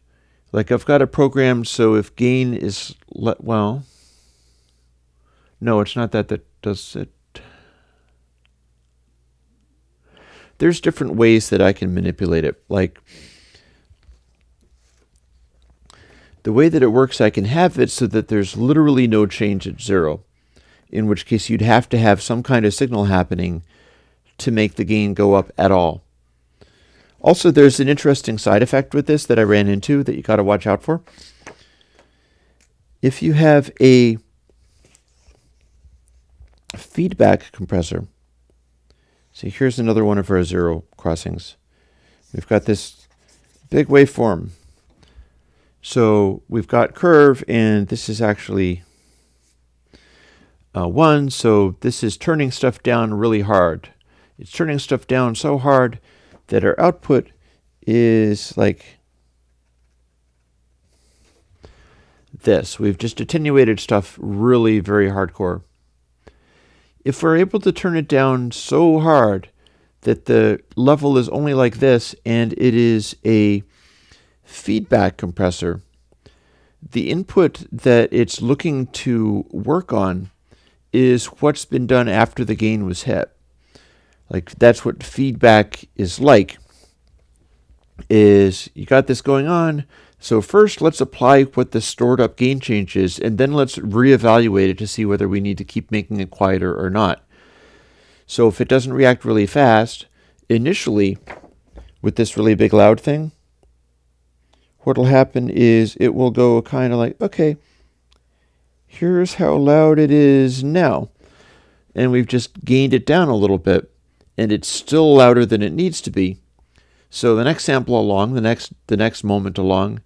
like I've got it programmed so if gain is, well, No, it's not that does it. There's different ways that I can manipulate it. Like, the way that it works, I can have it so that there's literally no change at 0, in which case you'd have to have some kind of signal happening to make the gain go up at all. Also, there's an interesting side effect with this that I ran into that you got to watch out for. If you have a feedback compressor, see, here's another one of our 0 crossings. We've got this big waveform. So we've got curve, and this is actually 1, so this is turning stuff down really hard. It's turning stuff down so hard that our output is like this. We've just attenuated stuff really very hardcore. If we're able to turn it down so hard that the level is only like this, and it is a feedback compressor, the input that it's looking to work on is what's been done after the gain was hit. Like, that's what feedback is like, is you got this going on, so first let's apply what the stored up gain change is, and then let's reevaluate it to see whether we need to keep making it quieter or not. So if it doesn't react really fast, initially, with this really big loud thing, what'll happen is it will go kind of like, okay, here's how loud it is now. And we've just gained it down a little bit, and it's still louder than it needs to be. So the next sample along, the next moment along,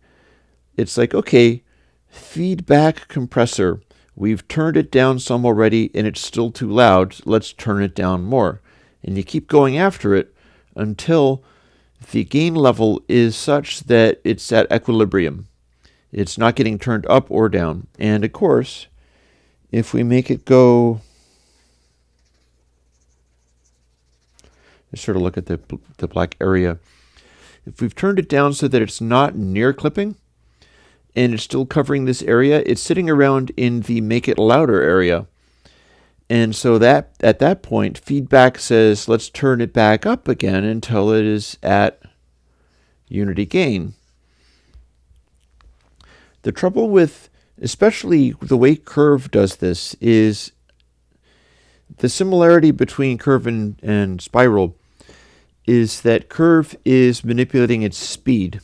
it's like, okay, feedback compressor. We've turned it down some already, and it's still too loud. Let's turn it down more. And you keep going after it until the gain level is such that it's at equilibrium. It's not getting turned up or down. And of course, if we make it go, let's sort of look at the black area. If we've turned it down so that it's not near clipping, and it's still covering this area, it's sitting around in the make it louder area. And so that at that point, feedback says, let's turn it back up again until it is at unity gain. The trouble with, especially the way curve does this, is the similarity between curve and spiral is that curve is manipulating its speed.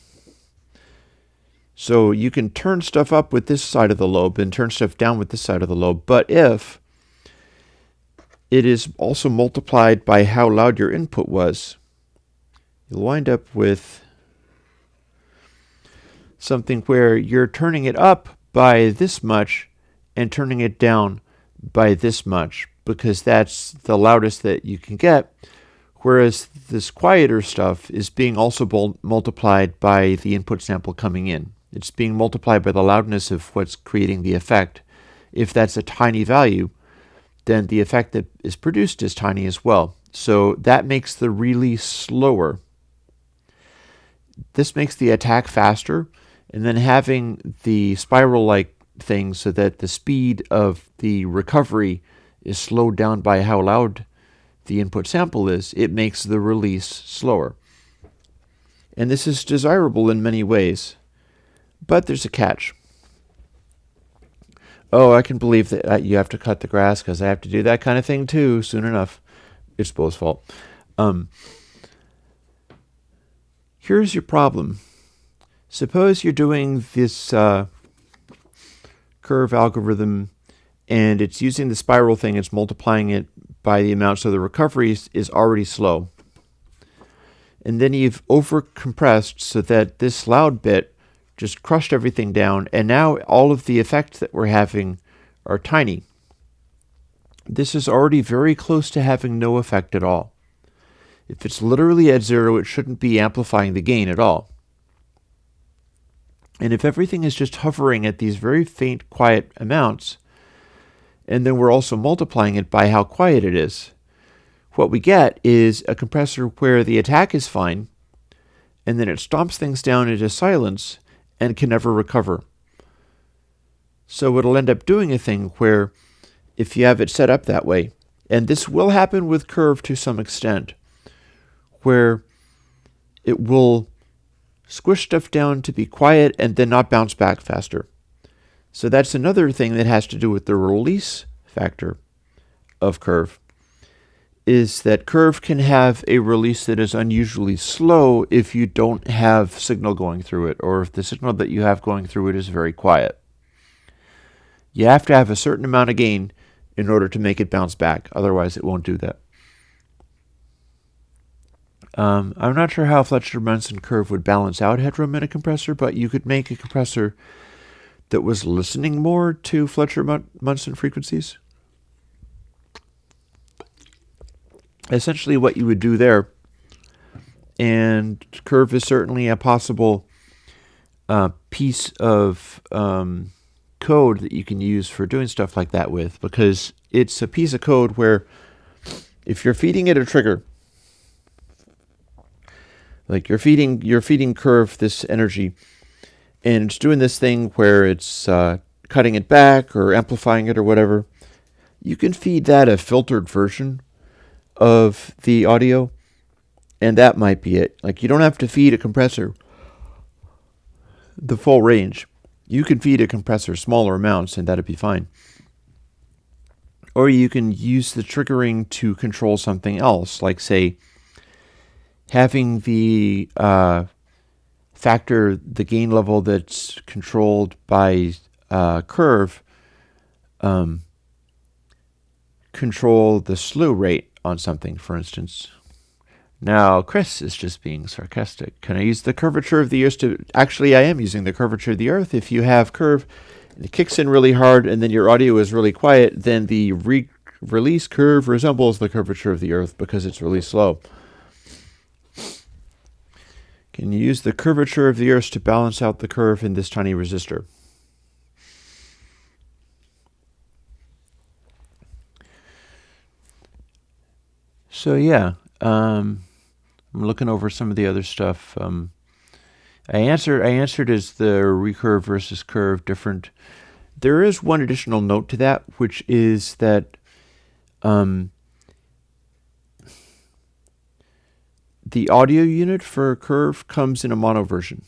So you can turn stuff up with this side of the lobe and turn stuff down with this side of the lobe, but if it is also multiplied by how loud your input was, you'll wind up with something where you're turning it up by this much and turning it down by this much, because that's the loudest that you can get, whereas this quieter stuff is being also multiplied by the input sample coming in. It's being multiplied by the loudness of what's creating the effect. If that's a tiny value, then the effect that is produced is tiny as well. So that makes the release slower. This makes the attack faster, and then having the spiral-like thing so that the speed of the recovery is slowed down by how loud the input sample is, it makes the release slower. And this is desirable in many ways, but there's a catch. Oh, I can believe that you have to cut the grass because I have to do that kind of thing too soon enough. It's Bo's fault. Here's your problem. Suppose you're doing this curve algorithm and it's using the spiral thing, it's multiplying it by the amount, so the recovery is already slow. And then you've over-compressed so that this loud bit just crushed everything down, and now all of the effects that we're having are tiny. This is already very close to having no effect at all. If it's literally at 0, it shouldn't be amplifying the gain at all. And if everything is just hovering at these very faint, quiet amounts, and then we're also multiplying it by how quiet it is, what we get is a compressor where the attack is fine, and then it stomps things down into silence and can never recover. So it'll end up doing a thing where if you have it set up that way. And this will happen with Curve to some extent, where it will squish stuff down to be quiet and then not bounce back faster. So that's another thing that has to do with the release factor of Curve, is that Curve can have a release that is unusually slow if you don't have signal going through it, or if the signal that you have going through it is very quiet. You have to have a certain amount of gain in order to make it bounce back. Otherwise, it won't do that. I'm not sure how Fletcher-Munson Curve would balance out headroom in a compressor, but you could make a compressor that was listening more to Fletcher-Munson frequencies. Essentially what you would do there, and Curve is certainly a possible piece of code that you can use for doing stuff like that with, because it's a piece of code where if you're feeding it a trigger, like you're feeding Curve this energy, and it's doing this thing where it's cutting it back or amplifying it or whatever, you can feed that a filtered version of the audio, and that might be it. Like, you don't have to feed a compressor the full range. You can feed a compressor smaller amounts, and that'd be fine. Or you can use the triggering to control something else, like, say, having the factor, the gain level that's controlled by Curve, control the slew rate on something, for instance. Now, Chris is just being sarcastic. Can I use the curvature of the Earth to... Actually, I am using the curvature of the Earth. If you have Curve, and it kicks in really hard, and then your audio is really quiet, then the release curve resembles the curvature of the Earth because it's really slow. Can you use the curvature of the Earth to balance out the curve in this tiny resistor? So yeah, I'm looking over some of the other stuff. I answered is the recurve versus curve different? There is one additional note to that, which is that the audio unit for Curve comes in a mono version,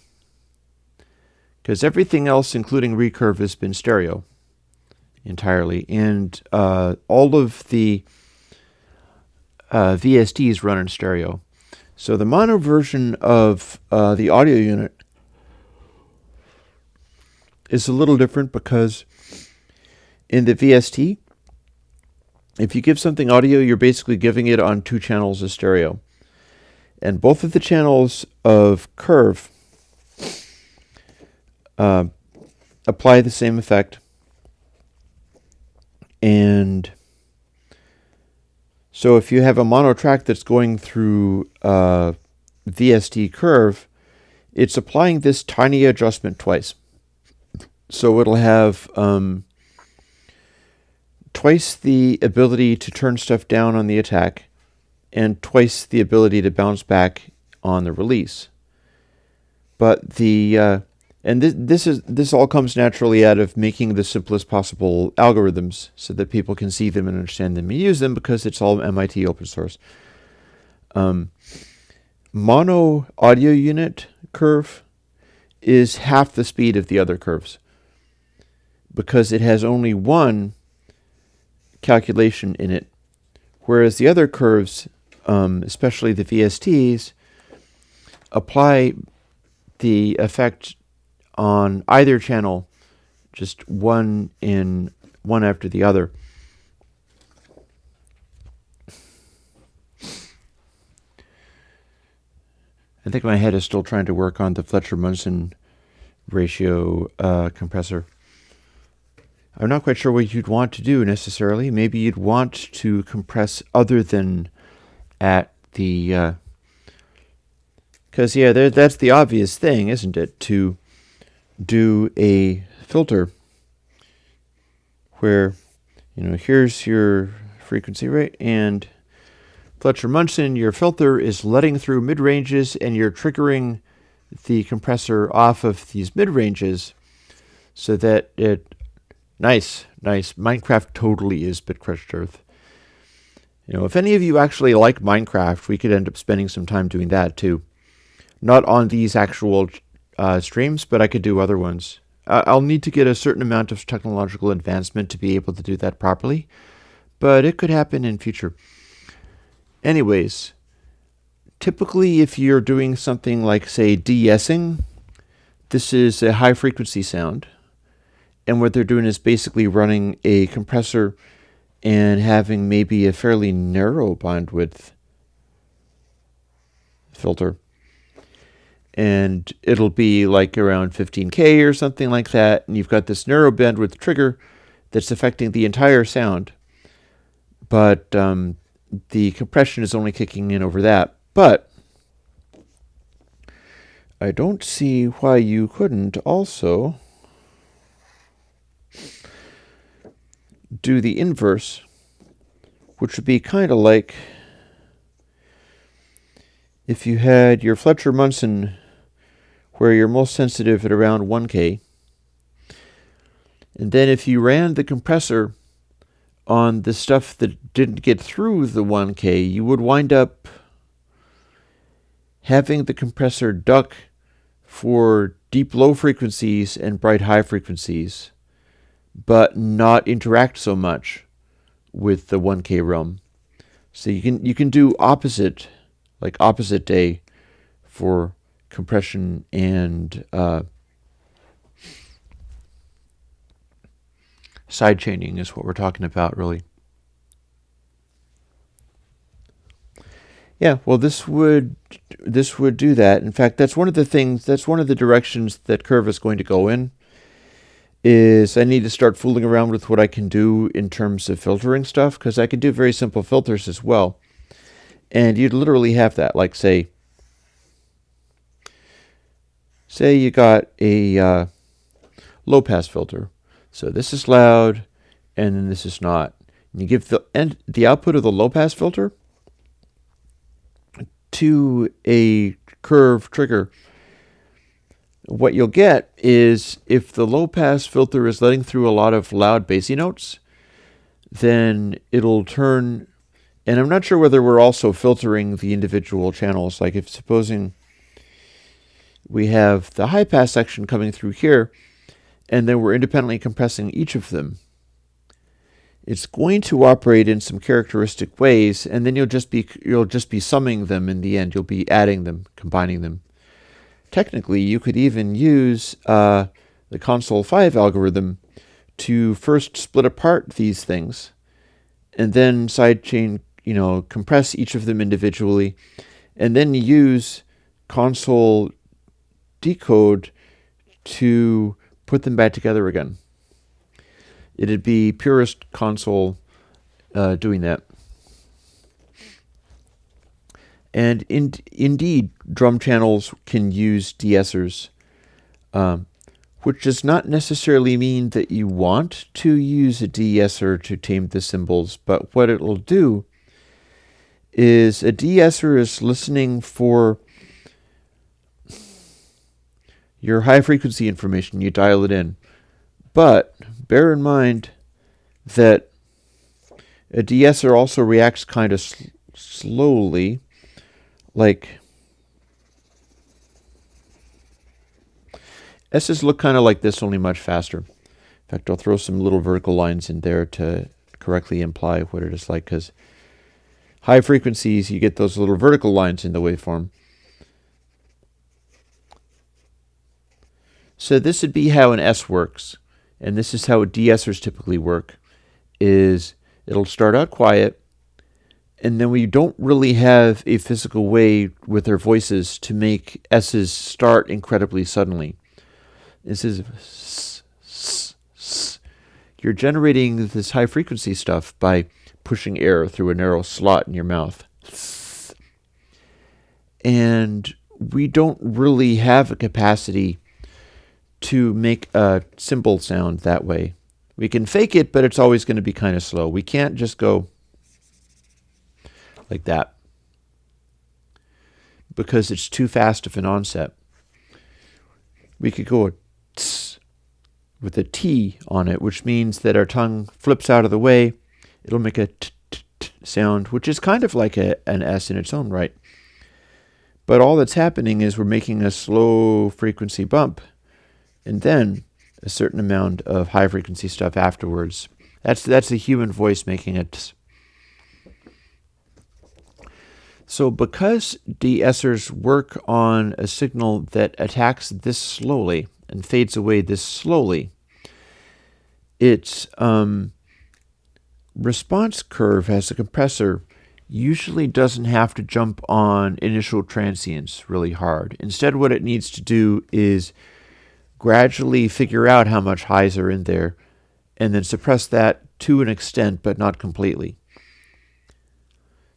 because everything else, including recurve, has been stereo entirely, and all of the VSTs run in stereo. So the mono version of the audio unit is a little different, because in the VST, if you give something audio, you're basically giving it on 2 channels of stereo. And both of the channels of Curve apply the same effect. And so if you have a mono track that's going through VST Curve, it's applying this tiny adjustment twice. So it'll have twice the ability to turn stuff down on the attack, and twice the ability to bounce back on the release. But this all comes naturally out of making the simplest possible algorithms so that people can see them and understand them and use them, because it's all MIT open source. Mono audio unit Curve is half the speed of the other curves, because it has only one calculation in it, whereas the other curves, especially the VSTs, apply the effect on either channel, just one after the other. I think my head is still trying to work on the Fletcher-Munson ratio compressor. I'm not quite sure what you'd want to do necessarily. Maybe you'd want to compress other than at the... Because, that's the obvious thing, isn't it? To do a filter where, here's your frequency rate, and Fletcher-Munson, your filter is letting through mid-ranges, and you're triggering the compressor off of these mid-ranges so that it... Nice Nice. Minecraft totally is bit crushed earth. You know, if any of you actually like Minecraft, we could end up spending some time doing that too. Not on these actual streams, but I could do other ones. I'll need to get a certain amount of technological advancement to be able to do that properly, but it could happen in future. Anyways, typically if you're doing something like, say, de-essing, this is a high frequency sound. And what they're doing is basically running a compressor and having maybe a fairly narrow bandwidth filter. And it'll be like around 15K or something like that. And you've got this narrow bandwidth trigger that's affecting the entire sound. But the compression is only kicking in over that. But I don't see why you couldn't also do the inverse, which would be kind of like if you had your Fletcher-Munson where you're most sensitive at around 1K, and then if you ran the compressor on the stuff that didn't get through the 1K, you would wind up having the compressor duck for deep low frequencies and bright high frequencies, but not interact so much with the 1K realm. So you can do opposite day for compression and side chaining is what we're talking about, really. Yeah, well, this would do that. In fact, that's one of the directions that Curve is going to go in. Is I need to start fooling around with what I can do in terms of filtering stuff, because I can do very simple filters as well. And you'd literally have that, like say you got a low pass filter. So this is loud, and then this is not. And you give the output of the low pass filter to a curve trigger. What you'll get is if the low pass filter is letting through a lot of loud bassy notes, then it'll turn, and I'm not sure whether we're also filtering the individual channels. Like if supposing we have the high pass section coming through here, and then we're independently compressing each of them, it's going to operate in some characteristic ways, and then you'll just be summing them in the end. You'll be adding them, combining them. Technically, you could even use the console 5 algorithm to first split apart these things and then sidechain, compress each of them individually, and then use console decode to put them back together again. It'd be purest console doing that. And indeed, drum channels can use de-essers, which does not necessarily mean that you want to use a de-esser to tame the cymbals, but what it'll do is a de-esser is listening for your high frequency information. You dial it in. But bear in mind that a de-esser also reacts kind of slowly. Like, S's look kind of like this, only much faster. In fact, I'll throw some little vertical lines in there to correctly imply what it is like, because high frequencies, you get those little vertical lines in the waveform. So this would be how an S works, and this is how de-essers typically work, is it'll start out quiet, and then we don't really have a physical way with our voices to make S's start incredibly suddenly. This is you're generating this high frequency stuff by pushing air through a narrow slot in your mouth. And we don't really have a capacity to make a cymbal sound that way. We can fake it, but it's always going to be kind of slow. We can't just go like that, because it's too fast of an onset. We could go tss, with a T on it, which means that our tongue flips out of the way. It'll make a t sound, which is kind of like an S in its own right. But all that's happening is we're making a slow frequency bump, and then a certain amount of high frequency stuff afterwards. That's the human voice making it. So because de-essers work on a signal that attacks this slowly and fades away this slowly, its response curve as a compressor usually doesn't have to jump on initial transients really hard. Instead, what it needs to do is gradually figure out how much highs are in there and then suppress that to an extent, but not completely.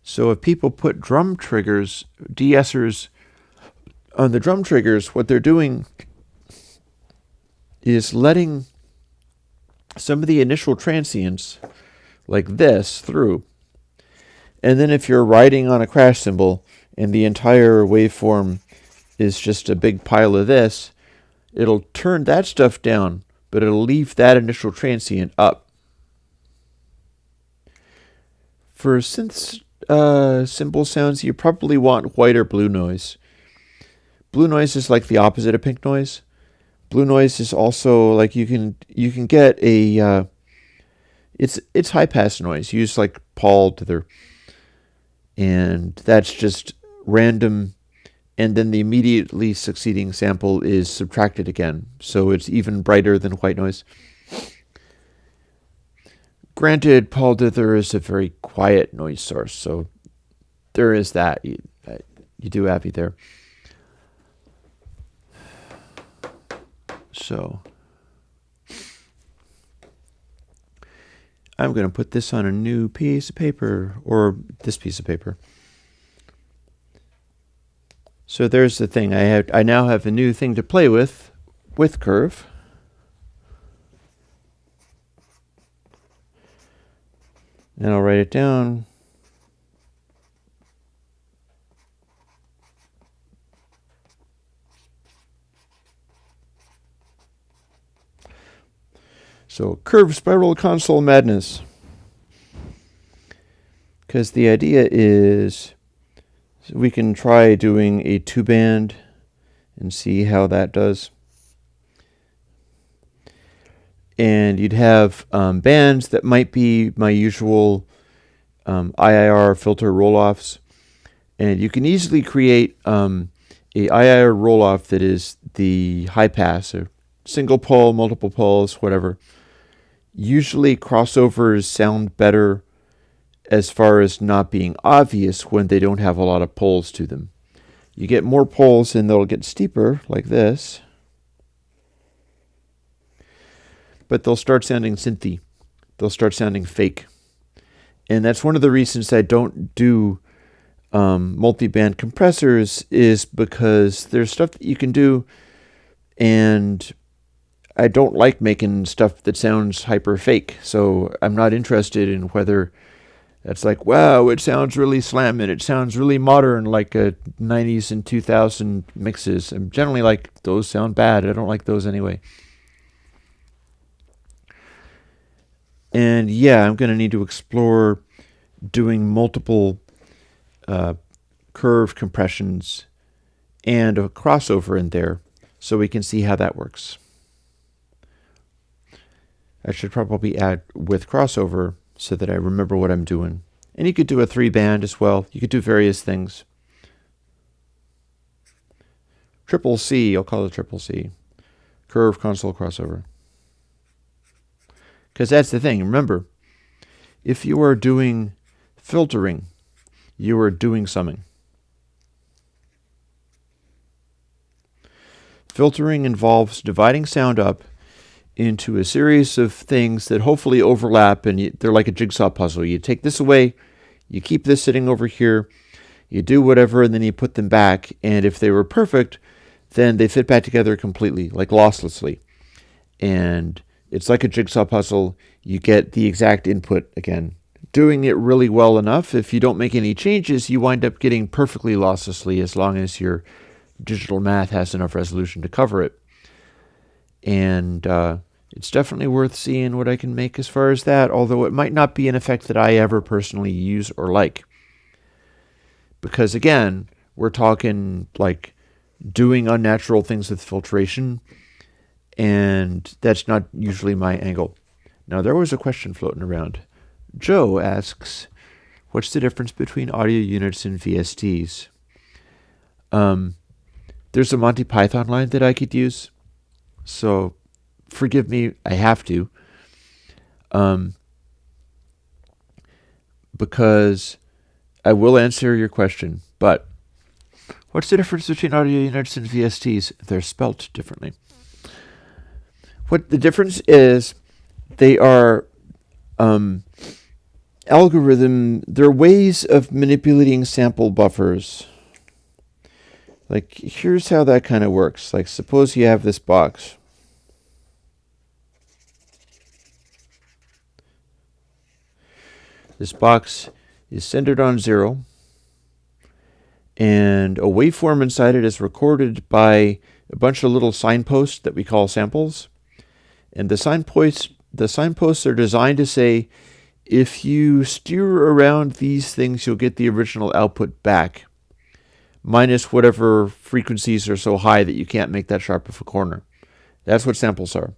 So if people put drum triggers, de-essers on the drum triggers, what they're doing is letting some of the initial transients, like this, through. And then if you're riding on a crash cymbal and the entire waveform is just a big pile of this, it'll turn that stuff down, but it'll leave that initial transient up. For synth cymbal sounds, you probably want white or blue noise. Blue noise is like the opposite of pink noise. Blue noise is also like you can get a it's high pass noise. Use like Paul Dither, and that's just random, and then the immediately succeeding sample is subtracted again, so it's even brighter than white noise. Granted, Paul Dither is a very quiet noise source, so there is that. You do have it there. So I'm going to put this on a new piece of paper, or this piece of paper. So there's the thing. I now have a new thing to play with curve. And I'll write it down. So curve spiral console madness. Because the idea is we can try doing a 2-band and see how that does. And you'd have bands that might be my usual IIR filter roll-offs. And you can easily create a IIR roll-off that is the high pass, or single pole, multiple poles, whatever. Usually crossovers sound better as far as not being obvious when they don't have a lot of poles to them. You get more poles and they'll get steeper, like this. But they'll start sounding synthy. They'll start sounding fake. And that's one of the reasons I don't do multi-band compressors, is because there's stuff that you can do, and I don't like making stuff that sounds hyper fake. So I'm not interested in whether that's like, wow, it sounds really slamming, it sounds really modern, like a 90s and 2000 mixes. I'm generally like, those sound bad. I don't like those anyway. And yeah, I'm going to need to explore doing multiple curve compressions and a crossover in there so we can see how that works. I should probably add with crossover so that I remember what I'm doing. And you could do a 3-band as well. You could do various things. Triple C, I'll call it triple C. Curve console crossover. Because that's the thing. Remember, if you are doing filtering, you are doing summing. Filtering involves dividing sound up into a series of things that hopefully overlap, and they're like a jigsaw puzzle. You take this away, you keep this sitting over here, you do whatever, and then you put them back, and if they were perfect, then they fit back together completely, like losslessly. And it's like a jigsaw puzzle. You get the exact input again. Doing it really well enough, if you don't make any changes, you wind up getting perfectly losslessly, as long as your digital math has enough resolution to cover it. And It's definitely worth seeing what I can make as far as that, although it might not be an effect that I ever personally use or like. Because again, we're talking like doing unnatural things with filtration, and that's not usually my angle. Now, there was a question floating around. Joe asks, what's the difference between audio units and VSTs? There's a Monty Python line that I could use, so forgive me, I have to. Because I will answer your question, but what's the difference between audio units and VSTs? They're spelt differently. What the difference is, they are they're ways of manipulating sample buffers. Like, here's how that kind of works. Like, suppose you have this box. This box is centered on 0, and a waveform inside it is recorded by a bunch of little signposts that we call samples. And the signposts are designed to say, if you steer around these things, you'll get the original output back, minus whatever frequencies are so high that you can't make that sharp of a corner. That's what samples are.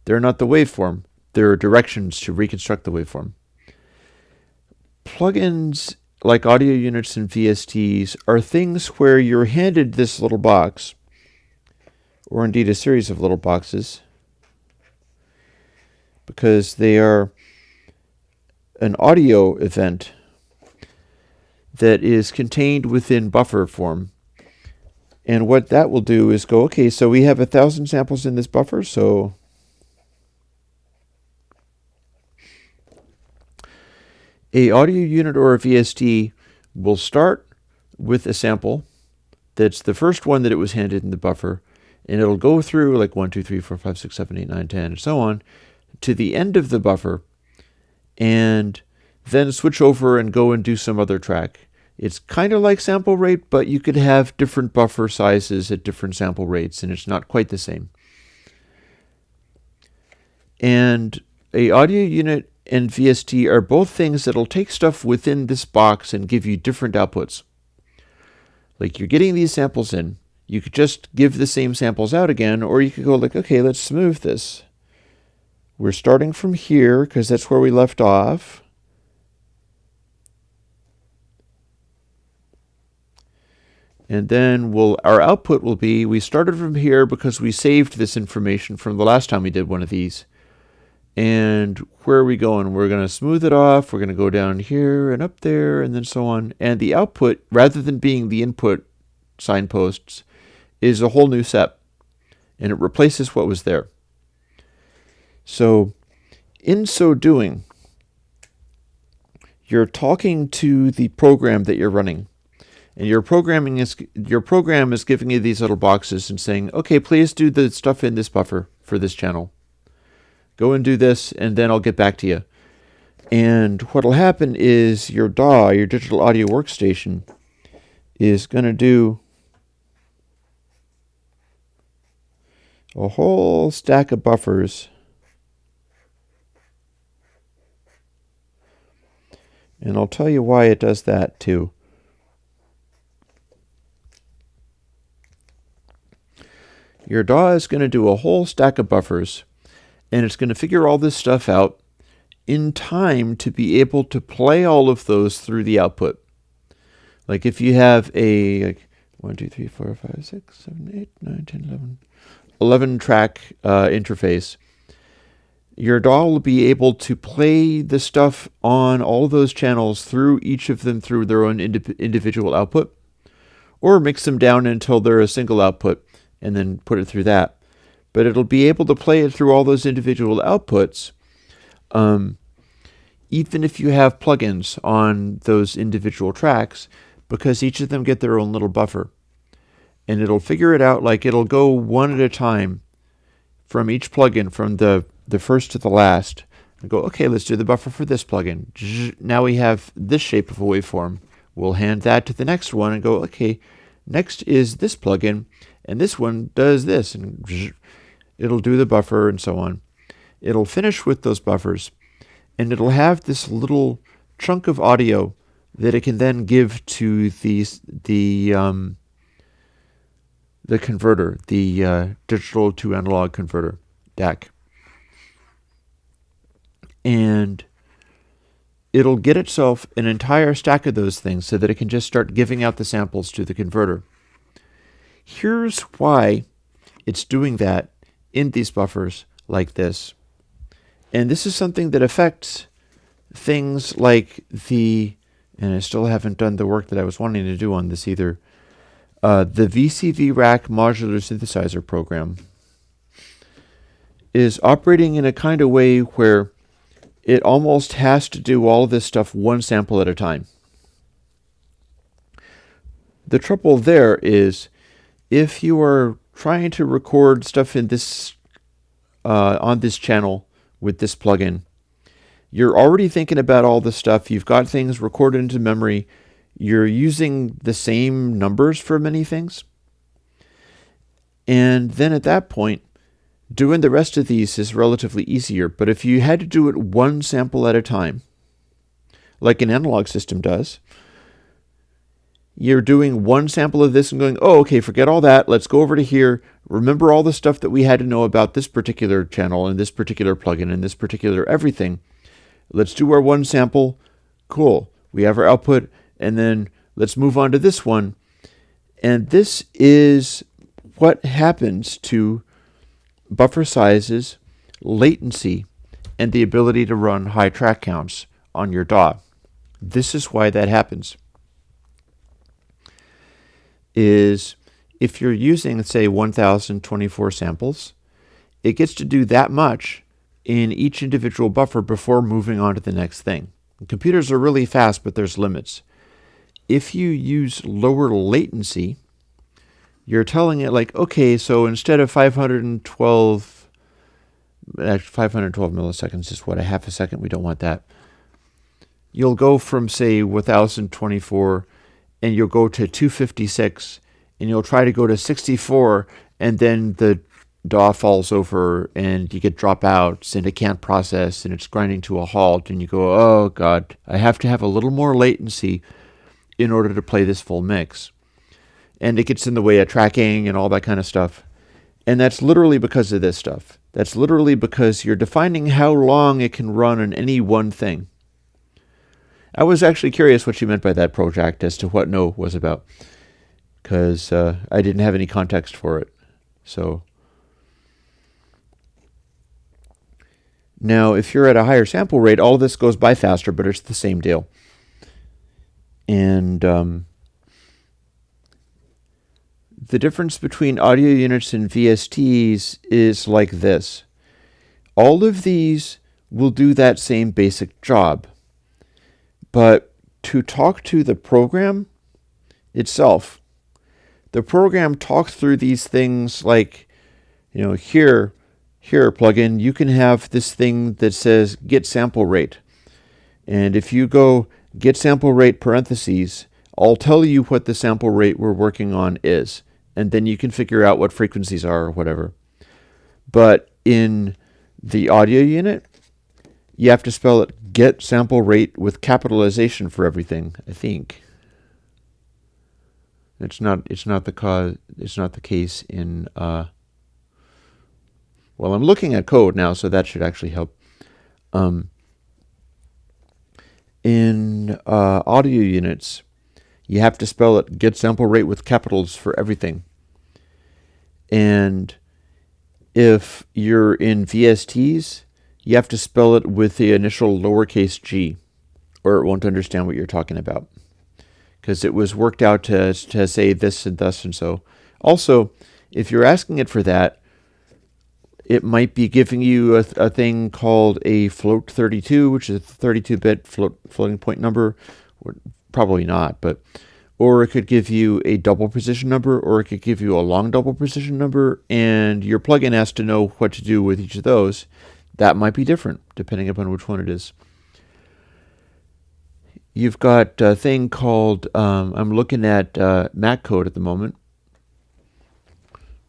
They're not the waveform. They're directions to reconstruct the waveform. Plugins like audio units and VSTs are things where you're handed this little box, or indeed a series of little boxes, because they are an audio event that is contained within buffer form. And what that will do is go, okay, so we have 1,000 samples in this buffer, so a audio unit or a VST will start with a sample that's the first one that it was handed in the buffer, and it'll go through like 1, 2, 3, 4, 5, 6, 7, 8, 9, 10, and so on, to the end of the buffer, and then switch over and go and do some other track. It's kind of like sample rate, but you could have different buffer sizes at different sample rates, and it's not quite the same. And a audio unit and VST are both things that'll take stuff within this box and give you different outputs. Like, you're getting these samples in. You could just give the same samples out again, or you could go like, okay, let's smooth this. We're starting from here because that's where we left off. And then our output will be, we started from here because we saved this information from the last time we did one of these. And where are we going? We're going to smooth it off. We're going to go down here and up there and then so on. And the output, rather than being the input signposts, is a whole new set. And it replaces what was there. So, in so doing, you're talking to the program that you're running. And your program is giving you these little boxes and saying, okay, please do the stuff in this buffer for this channel. Go and do this, and then I'll get back to you. And what'll happen is your DAW, your digital audio workstation, is going to do a whole stack of buffers. And I'll tell you why it does that too. Your DAW is going to do a whole stack of buffers, and it's going to figure all this stuff out in time to be able to play all of those through the output. Like, if you have a 1, 2, 3, 4, 5, 6, 7, 8, 9, 10, 11 track interface, your DAW will be able to play the stuff on all of those channels through each of them through their own individual output, or mix them down until they're a single output and then put it through that. But it'll be able to play it through all those individual outputs, even if you have plugins on those individual tracks, because each of them get their own little buffer. And it'll figure it out, like it'll go one at a time from each plugin, from the first to the last, and go, okay, let's do the buffer for this plugin. Now we have this shape of a waveform. We'll hand that to the next one and go, okay, next is this plugin, and this one does this, and it'll do the buffer and so on. it'll finish with those buffers, and it'll have this little chunk of audio that it can then give to the converter, the digital to analog converter, DAC. And it'll get itself an entire stack of those things so that it can just start giving out the samples to the converter. Here's why it's doing that in these buffers like this. And this is something that affects things like and I still haven't done the work that I was wanting to do on this either, the VCV Rack modular synthesizer program is operating in a kind of way where it almost has to do all of this stuff one sample at a time. The trouble there is if you are trying to record stuff in this on this channel with this plugin, you're already thinking about all this stuff. You've got things recorded into memory. You're using the same numbers for many things. And then at that point, doing the rest of these is relatively easier. But if you had to do it one sample at a time, like an analog system does, you're doing one sample of this and going, oh, okay, forget all that. Let's go over to here. Remember all the stuff that we had to know about this particular channel and this particular plugin and this particular everything. Let's do our one sample. Cool. We have our output. And then let's move on to this one. And this is what happens to buffer sizes, latency, and the ability to run high track counts on your DAW. This is why that happens. Is if you're using, say, 1024 samples, it gets to do that much in each individual buffer before moving on to the next thing. Computers are really fast, but there's limits. If you use lower latency, you're telling it like, okay, so instead of 512 milliseconds is what, a half a second? We don't want that. You'll go from, say, 1024 and you'll go to 256 and you'll try to go to 64 and then the DAW falls over and you get dropouts and it can't process and it's grinding to a halt and you go, oh God, I have to have a little more latency in order to play this full mix. And it gets in the way of tracking and all that kind of stuff. And that's literally because of this stuff. That's literally because you're defining how long it can run on any one thing. I was actually curious what she meant by that project as to what No was about, because I didn't have any context for it. So now, if you're at a higher sample rate, all of this goes by faster, but it's the same deal. And the difference between audio units and VSTs is like this. All of these will do that same basic job. But to talk to the program itself, the program talks through these things like, here plugin, you can have this thing that says get sample rate. And if you go get sample rate parentheses, I'll tell you what the sample rate we're working on is. And then you can figure out what frequencies are or whatever. But in the audio unit, you have to spell it get sample rate with capitalization for everything, I think. It's not the case in well, I'm looking at code now, so that should actually help. In audio units, you have to spell it get sample rate with capitals for everything. And if you're in VSTs, you have to spell it with the initial lowercase g, or it won't understand what you're talking about, because it was worked out to say this and thus and so. Also, if you're asking it for that, it might be giving you a thing called a float 32, which is a 32-bit floating point number. Or probably not, or it could give you a double precision number, or it could give you a long double precision number, and your plugin has to know what to do with each of those. That might be different depending upon which one it is. You've got a thing called, I'm looking at Mac code at the moment.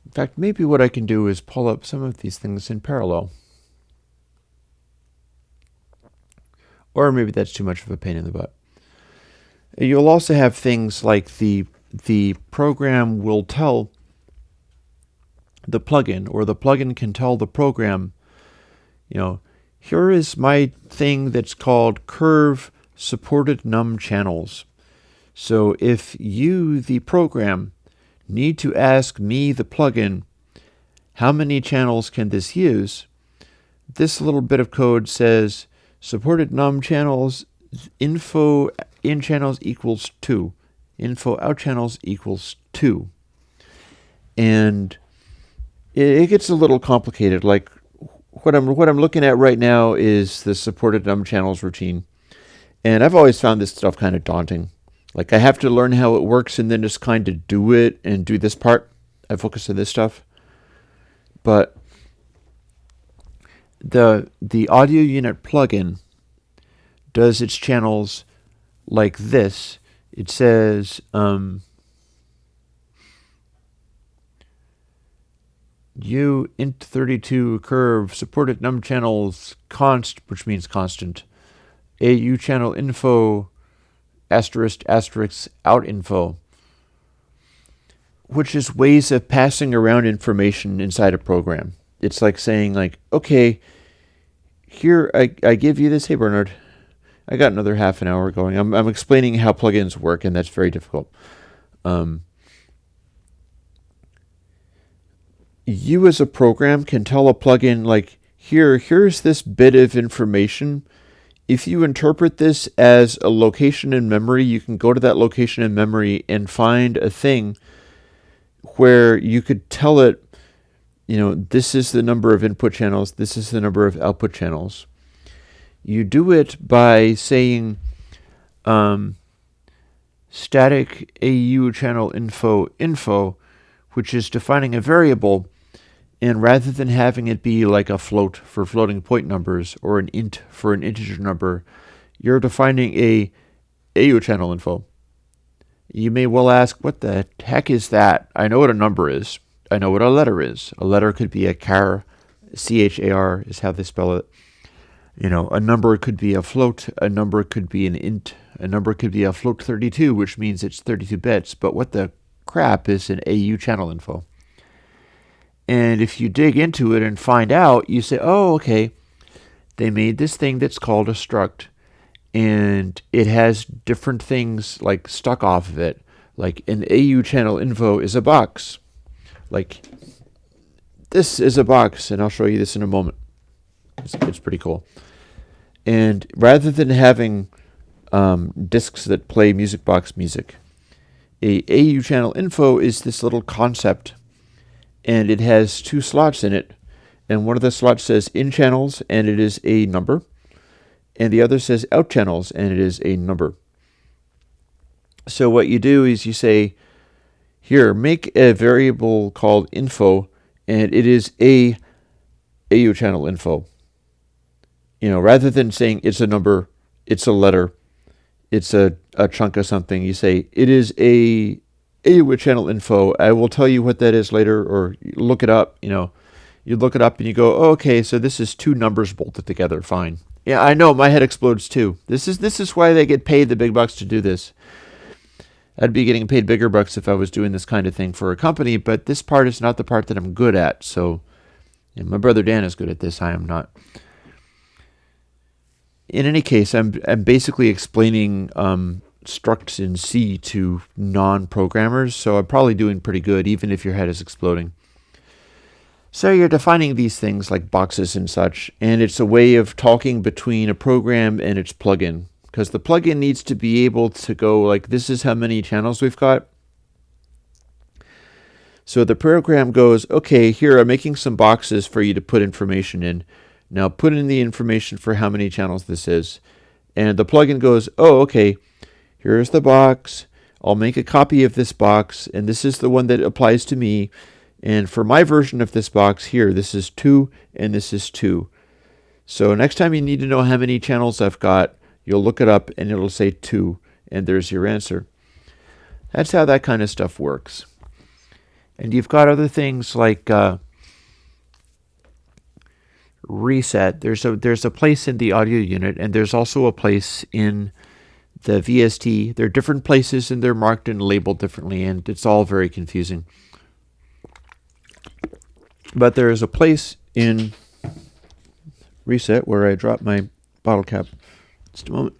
In fact, maybe what I can do is pull up some of these things in parallel. Or maybe that's too much of a pain in the butt. You'll also have things like the program will tell the plugin, or the plugin can tell the program, here is my thing that's called curve supported num channels. So if you, the program, need to ask me, the plugin, how many channels can this use, this little bit of code says supported num channels, info in channels equals 2, info out channels equals 2. And it gets a little complicated. Like what I'm looking at right now is the supported num channels routine. And I've always found this stuff kind of daunting. Like I have to learn how it works and then just kind of do it and do this part. I focus on this stuff. But the audio unit plugin does its channels like this. It says U int32 curve supported num channels const, which means constant. AU channel info asterisk out info, which is ways of passing around information inside a program. It's like saying, like, okay, here I give you this. Hey Bernard, I got another half an hour going. I'm explaining how plugins work, and that's very difficult. You as a program can tell a plugin, like, here's this bit of information. If you interpret this as a location in memory, you can go to that location in memory and find a thing where you could tell it, this is the number of input channels, this is the number of output channels. You do it by saying static AU channel info, which is defining a variable, and rather than having it be like a float for floating point numbers or an int for an integer number, you're defining a AU channel info. You may well ask, what the heck is that? I know what a number is. I know what a letter is. A letter could be a char, C-H-A-R is how they spell it. A number could be a float. A number could be an int. A number could be a float 32, which means it's 32 bits. But what the crap is an AU channel info? And if you dig into it and find out, you say, oh, okay, they made this thing that's called a struct, and it has different things like stuck off of it. Like an AU channel info is a box. Like this is a box, and I'll show you this in a moment. It's pretty cool. And rather than having discs that play music box music, a AU channel info is this little concept, and it has 2 slots in it, and one of the slots says in channels, and it is a number, and the other says out channels, and it is a number. So what you do is you say, here, make a variable called info, and it is a AU channel info. Rather than saying it's a number, it's a letter, it's a chunk of something, you say it is a AU channel info. I will tell you what that is later, or look it up. You look it up and you go, oh, okay, so this is 2 numbers bolted together. Fine. Yeah, I know, my head explodes too. This is why they get paid the big bucks to do this. I'd be getting paid bigger bucks if I was doing this kind of thing for a company, but this part is not the part that I'm good at. So my brother Dan is good at this. I am not. In any case, I'm basically explaining structs in C to non-programmers, so I'm probably doing pretty good, even if your head is exploding. So you're defining these things like boxes and such, and it's a way of talking between a program and its plugin, because the plugin needs to be able to go like, this is how many channels we've got. So the program goes, okay, here, I'm making some boxes for you to put information in. Now put in the information for how many channels this is. And the plugin goes, oh, okay, here's the box. I'll make a copy of this box, and this is the one that applies to me. And for my version of this box here, this is 2, and this is 2. So next time you need to know how many channels I've got, you'll look it up, and it'll say 2, and there's your answer. That's how that kind of stuff works. And you've got other things like reset. There's a place in the audio unit, and there's also a place in the VST. They're different places, and they're marked and labeled differently, and it's all very confusing. But there is a place in reset where I drop my bottle cap. Just a moment.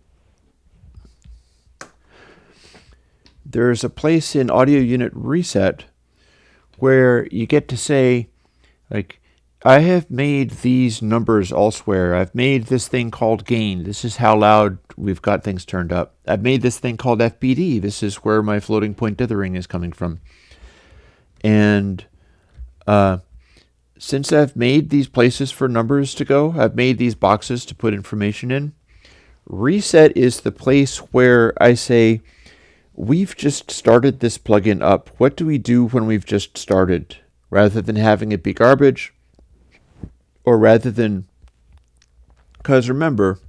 There's a place in audio unit reset where you get to say, like, I have made these numbers elsewhere. I've made this thing called gain. This is how loud we've got things turned up. I've made this thing called FBD. This is where my floating point dithering is coming from. And since I've made these places for numbers to go, I've made these boxes to put information in. Reset is the place where I say, we've just started this plugin up. What do we do when we've just started? Rather than having it be garbage, or rather than, because remember,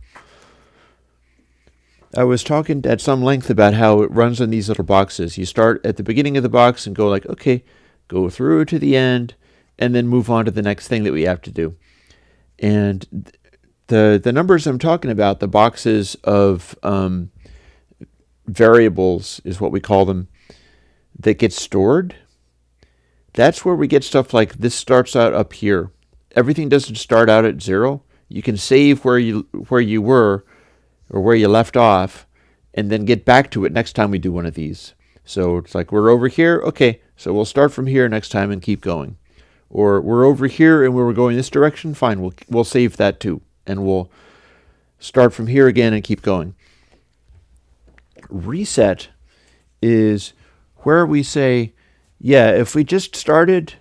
I was talking at some length about how it runs in these little boxes. You start at the beginning of the box and go like, okay, go through to the end, and then move on to the next thing that we have to do. And the numbers I'm talking about, the boxes of variables is what we call them, that get stored. That's where we get stuff like this starts out up here. Everything doesn't start out at 0. You can save where you were or where you left off and then get back to it next time we do one of these. So it's like we're over here. Okay, so we'll start from here next time and keep going. Or we're over here and we were going this direction. Fine, we'll save that too. And we'll start from here again and keep going. Reset is where we say, yeah, if we just started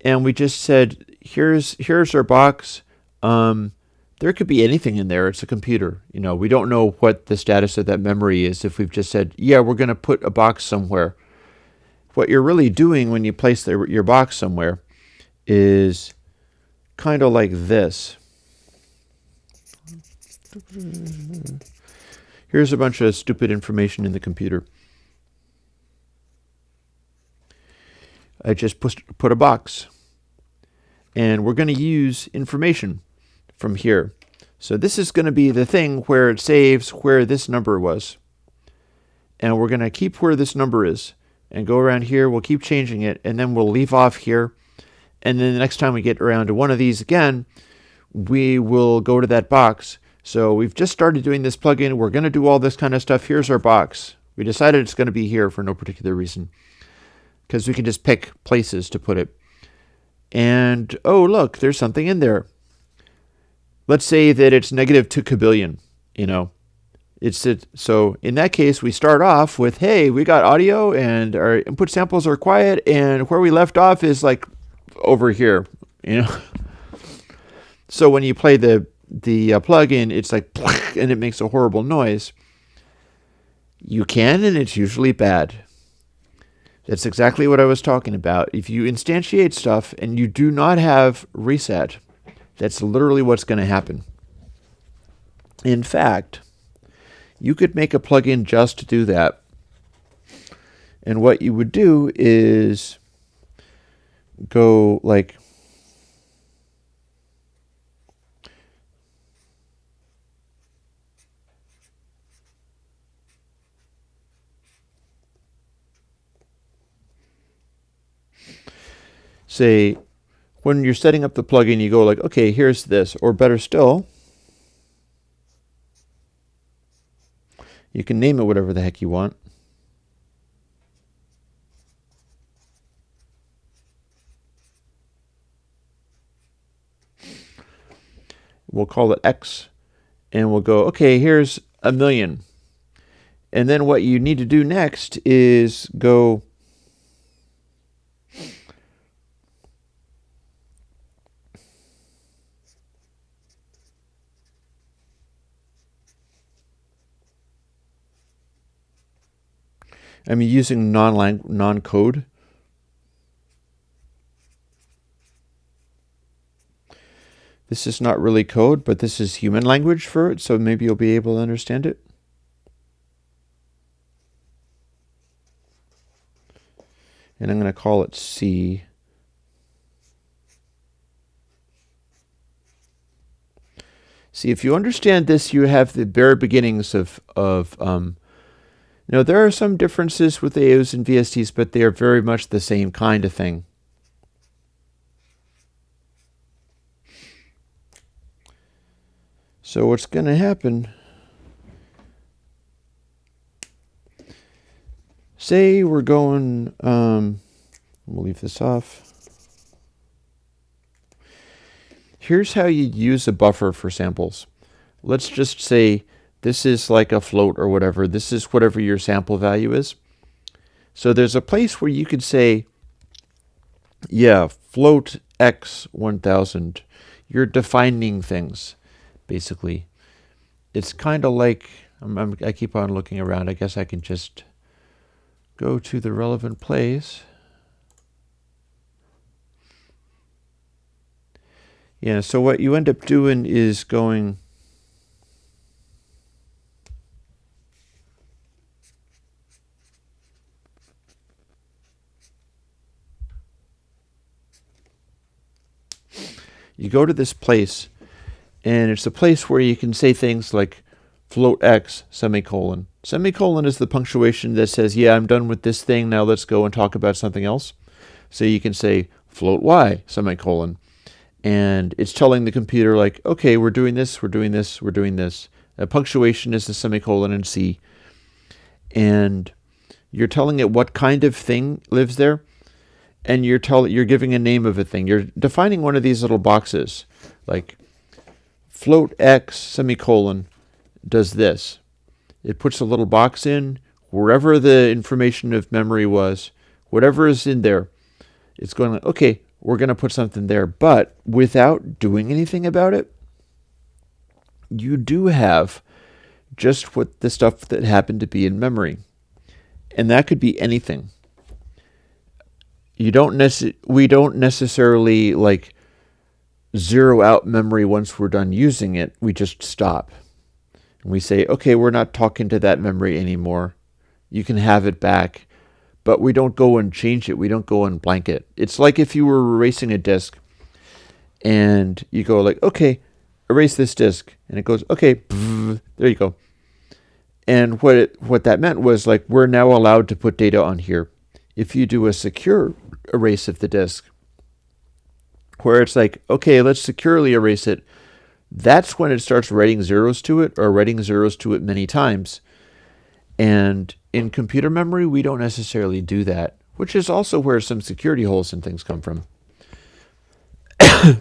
and we just said, here's our box, there could be anything in there. It's a computer. We don't know what the status of that memory is if we've just said, yeah, we're going to put a box somewhere. What you're really doing when you place your box somewhere is kind of like this. Here's a bunch of stupid information in the computer. I just put a box. And we're going to use information from here. So this is going to be the thing where it saves where this number was. And we're going to keep where this number is. And go around here, we'll keep changing it, and then we'll leave off here. And then the next time we get around to one of these again, we will go to that box. So we've just started doing this plugin. We're going to do all this kind of stuff. Here's our box. We decided it's going to be here for no particular reason, because we can just pick places to put it. And, oh, look, there's something in there. Let's say that it's -2 kabillion, So in that case, we start off with, hey, we got audio and our input samples are quiet, and where we left off is like over here, So when you play the plugin, it's like, and it makes a horrible noise. You can, and it's usually bad. That's exactly what I was talking about. If you instantiate stuff and you do not have reset, that's literally what's going to happen. In fact, you could make a plugin just to do that. And what you would do is go like, say, when you're setting up the plugin, you go like, okay, here's this. Or better still, you can name it whatever the heck you want. We'll call it X. And we'll go, okay, here's 1,000,000. And then what you need to do next is go using non-code. This is not really code, but this is human language for it, so maybe you'll be able to understand it. And I'm going to call it C. See, if you understand this, you have the bare beginnings of there are some differences with AOs and VSTs, but they are very much the same kind of thing. So what's going to happen, say we're going, we'll leave this off. Here's how you use a buffer for samples. Let's just say this is like a float or whatever. This is whatever your sample value is. So there's a place where you could say, yeah, float x 1000. You're defining things, basically. It's kind of like, I keep on looking around. I guess I can just go to the relevant place. Yeah, so what you end up doing is going, you go to this place, and it's a place where you can say things like float x, semicolon. Semicolon is the punctuation that says, yeah, I'm done with this thing, now let's go and talk about something else. So you can say float y, semicolon. And it's telling the computer, like, okay, we're doing this, we're doing this, we're doing this. A punctuation is the semicolon in C. And you're telling it what kind of thing lives there. And you're giving a name of a thing. You're defining one of these little boxes, like float x, semicolon, does this. It puts a little box in wherever the information of memory was, whatever is in there. It's going like, okay, we're going to put something there, but without doing anything about it, you do have just what the stuff that happened to be in memory. And that could be anything. We don't necessarily like zero out memory once we're done using it. We just stop. And we say, okay, we're not talking to that memory anymore. You can have it back. But we don't go and change it. We don't go and blank it. It's like if you were erasing a disk and you go like, okay, erase this disk. And it goes, okay, there you go. And what that meant was like, we're now allowed to put data on here. If you do a secure erase of the disk, where it's like, okay, let's securely erase it, that's when it starts writing zeros to it, or writing zeros to it many times. And in computer memory, we don't necessarily do that, which is also where some security holes and things come from.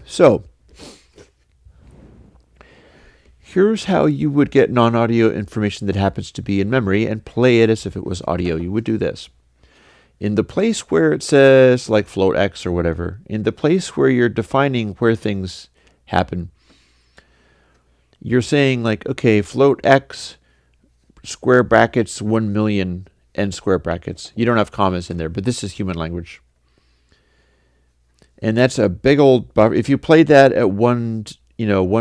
So, here's how you would get non-audio information that happens to be in memory and play it as if it was audio. You would do this. In the place where it says, like float x or whatever, in the place where you're defining where things happen, you're saying like, okay, float x, square brackets, 1 million, end square brackets. You don't have commas in there, but this is human language. And that's a big old buffer. If you played that at one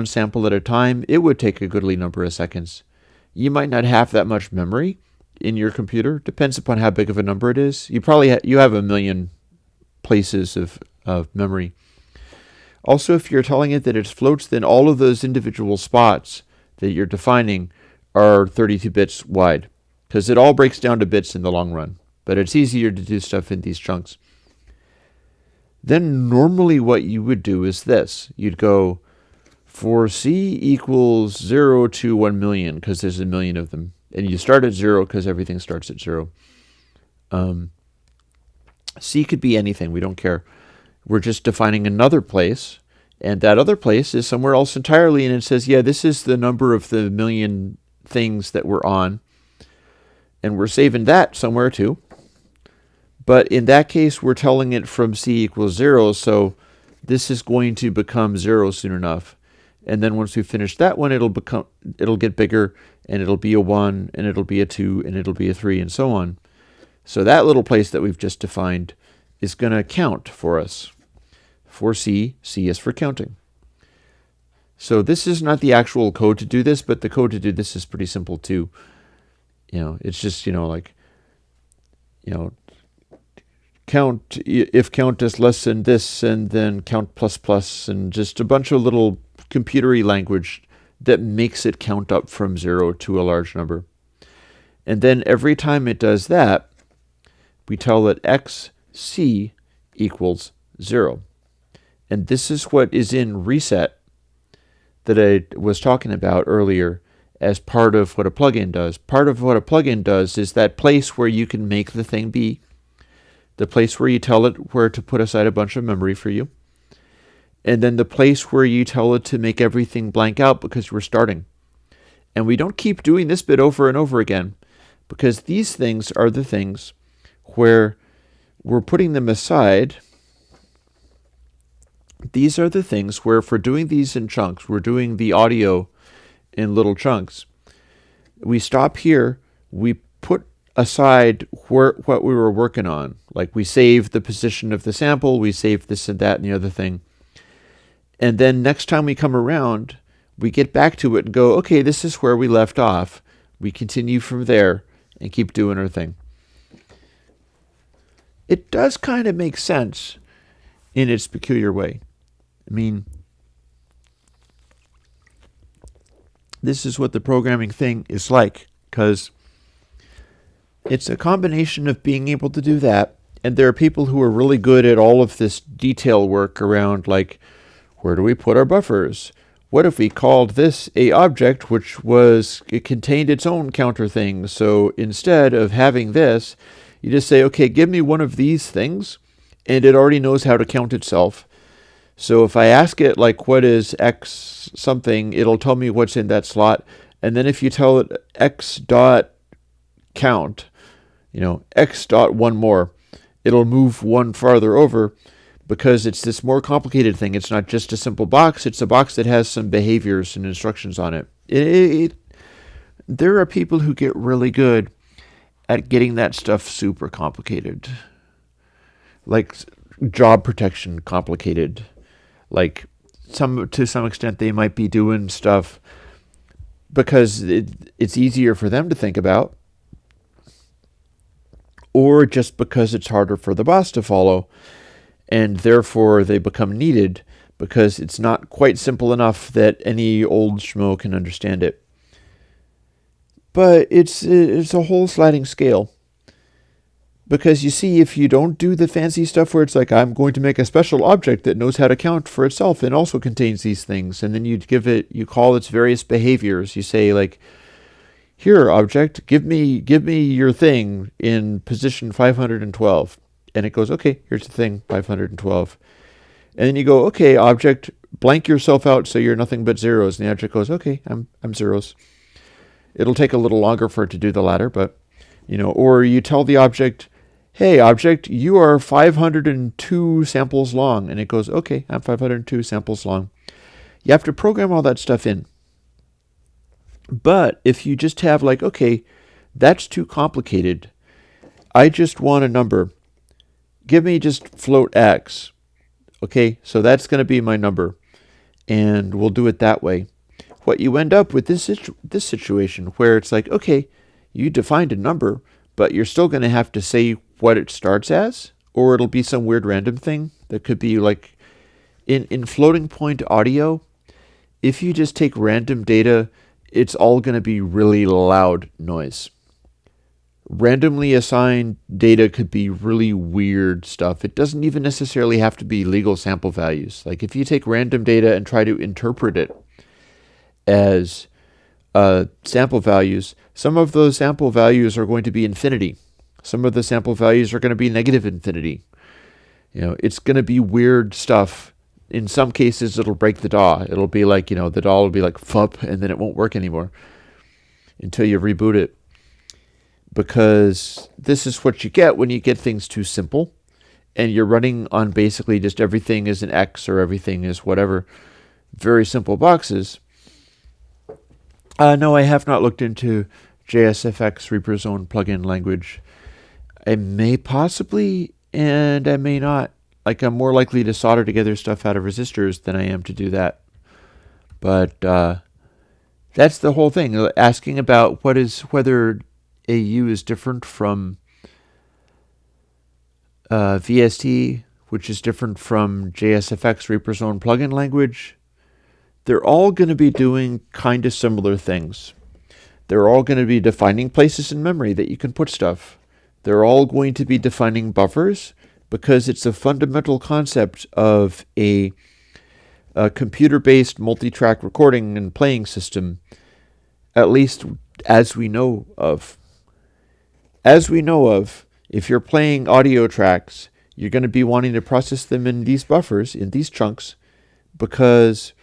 sample at a time, it would take a goodly number of seconds. You might not have that much memory in your computer. Depends upon how big of a number it is. You probably you have 1 million places of memory. Also, if you're telling it that it floats, then all of those individual spots that you're defining are 32 bits wide, because it all breaks down to bits in the long run. But it's easier to do stuff in these chunks. Then normally what you would do is this. You'd go for C equals 0 to 1 million, because there's 1 million of them. And you start at 0 because everything starts at 0. C could be anything. We don't care. We're just defining another place. And that other place is somewhere else entirely. And it says, yeah, this is the number of the 1 million things that we're on. And we're saving that somewhere too. But in that case, we're telling it from C equals 0. So this is going to become 0 soon enough. And then once we finish that one, it'll get bigger, and it'll be a 1, and it'll be a 2, and it'll be a 3, and so on. So that little place that we've just defined is going to count for us. For C, C is for counting. So this is not the actual code to do this, but the code to do this is pretty simple too. It's just, count if count is less than this, and then count plus plus, and just a bunch of little computery language that makes it count up from 0 to a large number. And then every time it does that, we tell it xc equals 0. And this is what is in reset that I was talking about earlier as part of what a plugin does. Part of what a plugin does is that place where you can make the thing be, the place where you tell it where to put aside a bunch of memory for you, and then the place where you tell it to make everything blank out because we're starting. And we don't keep doing this bit over and over again, because these things are the things where we're putting them aside. These are the things where if we're doing these in chunks, we're doing the audio in little chunks. We stop here, we put aside what we were working on. Like we save the position of the sample, we save this and that and the other thing. And then next time we come around, we get back to it and go, okay, this is where we left off. We continue from there and keep doing our thing. It does kind of make sense in its peculiar way. I mean, this is what the programming thing is like, because it's a combination of being able to do that, and there are people who are really good at all of this detail work around, like, where do we put our buffers? What if we called this a object which it contained its own counter thing? So instead of having this, you just say, okay, give me one of these things, and it already knows how to count itself. So if I ask it, like, what is x something, it'll tell me what's in that slot. And then if you tell it x dot count, x dot one more, it'll move one farther over, because it's this more complicated thing. It's not just a simple box. It's a box that has some behaviors and instructions on it. There are people who get really good at getting that stuff super complicated. Like job protection complicated. Like to some extent they might be doing stuff because it's easier for them to think about, or just because it's harder for the boss to follow, and therefore they become needed because it's not quite simple enough that any old schmo can understand it. But it's a whole sliding scale. Because you see, if you don't do the fancy stuff where it's like, I'm going to make a special object that knows how to count for itself and also contains these things, and then you call its various behaviors. You say, like, here, object, give me your thing in position 512. And it goes, okay, here's the thing, 512. And then you go, okay, object, blank yourself out so you're nothing but zeros. And the object goes, okay, I'm zeros. It'll take a little longer for it to do the latter, but, or you tell the object, hey, object, you are 502 samples long. And it goes, okay, I'm 502 samples long. You have to program all that stuff in. But if you just have like, okay, that's too complicated. I just want a number. Give me just float x. Okay, so that's going to be my number. And we'll do it that way. What you end up with this situation where it's like, okay, you defined a number, but you're still going to have to say what it starts as, or it'll be some weird random thing that could be like in floating point audio. If you just take random data, it's all going to be really loud noise. Randomly assigned data could be really weird stuff. It doesn't even necessarily have to be legal sample values. Like if you take random data and try to interpret it as sample values, some of those sample values are going to be infinity. Some of the sample values are going to be negative infinity. It's going to be weird stuff. In some cases, it'll break the DAW. It'll be like, the DAW will be like fup, and then it won't work anymore until you reboot it. Because this is what you get when you get things too simple, and you're running on basically just everything is an X or everything is whatever. Very simple boxes. No, I have not looked into JSFX Reaper's own plugin language. I may possibly, and I may not. Like, I'm more likely to solder together stuff out of resistors than I am to do that. But that's the whole thing. Asking about whether AU is different from VST, which is different from JSFX Reaper's own plugin language. they're all going to be doing kind of similar things. They're all going to be defining places in memory that you can put stuff. They're all going to be defining buffers because it's a fundamental concept of a computer-based multi-track recording and playing system, at least as we know of. As we know of, if you're playing audio tracks, you're going to be wanting to process them in these buffers, in these chunks, because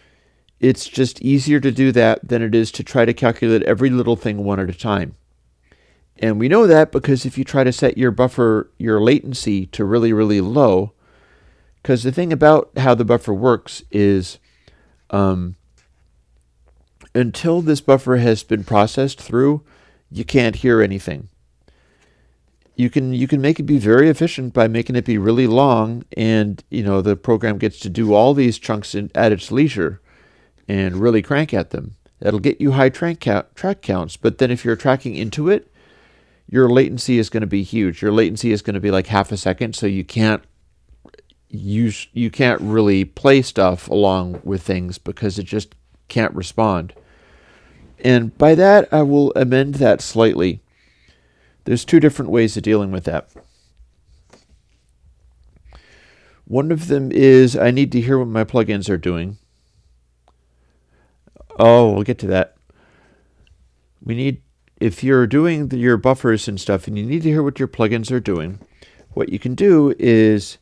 it's just easier to do that than it is to try to calculate every little thing one at a time. And we know that because if you try to set your buffer, your latency to really, really low, because the thing about how the buffer works is until this buffer has been processed through, you can't hear anything. You can make it be very efficient by making it be really long, and the program gets to do all these chunks at its leisure and really crank at them. That'll get you high track counts, but then if you're tracking into it, your latency is going to be huge. Your latency is going to be like half a second, so you can't really play stuff along with things because it just can't respond. And by that, I will amend that slightly. There's two different ways of dealing with that. One of them is I need to hear what my plugins are doing. Oh, we'll get to that. If you're doing your buffers and stuff and you need to hear what your plugins are doing, what you can do is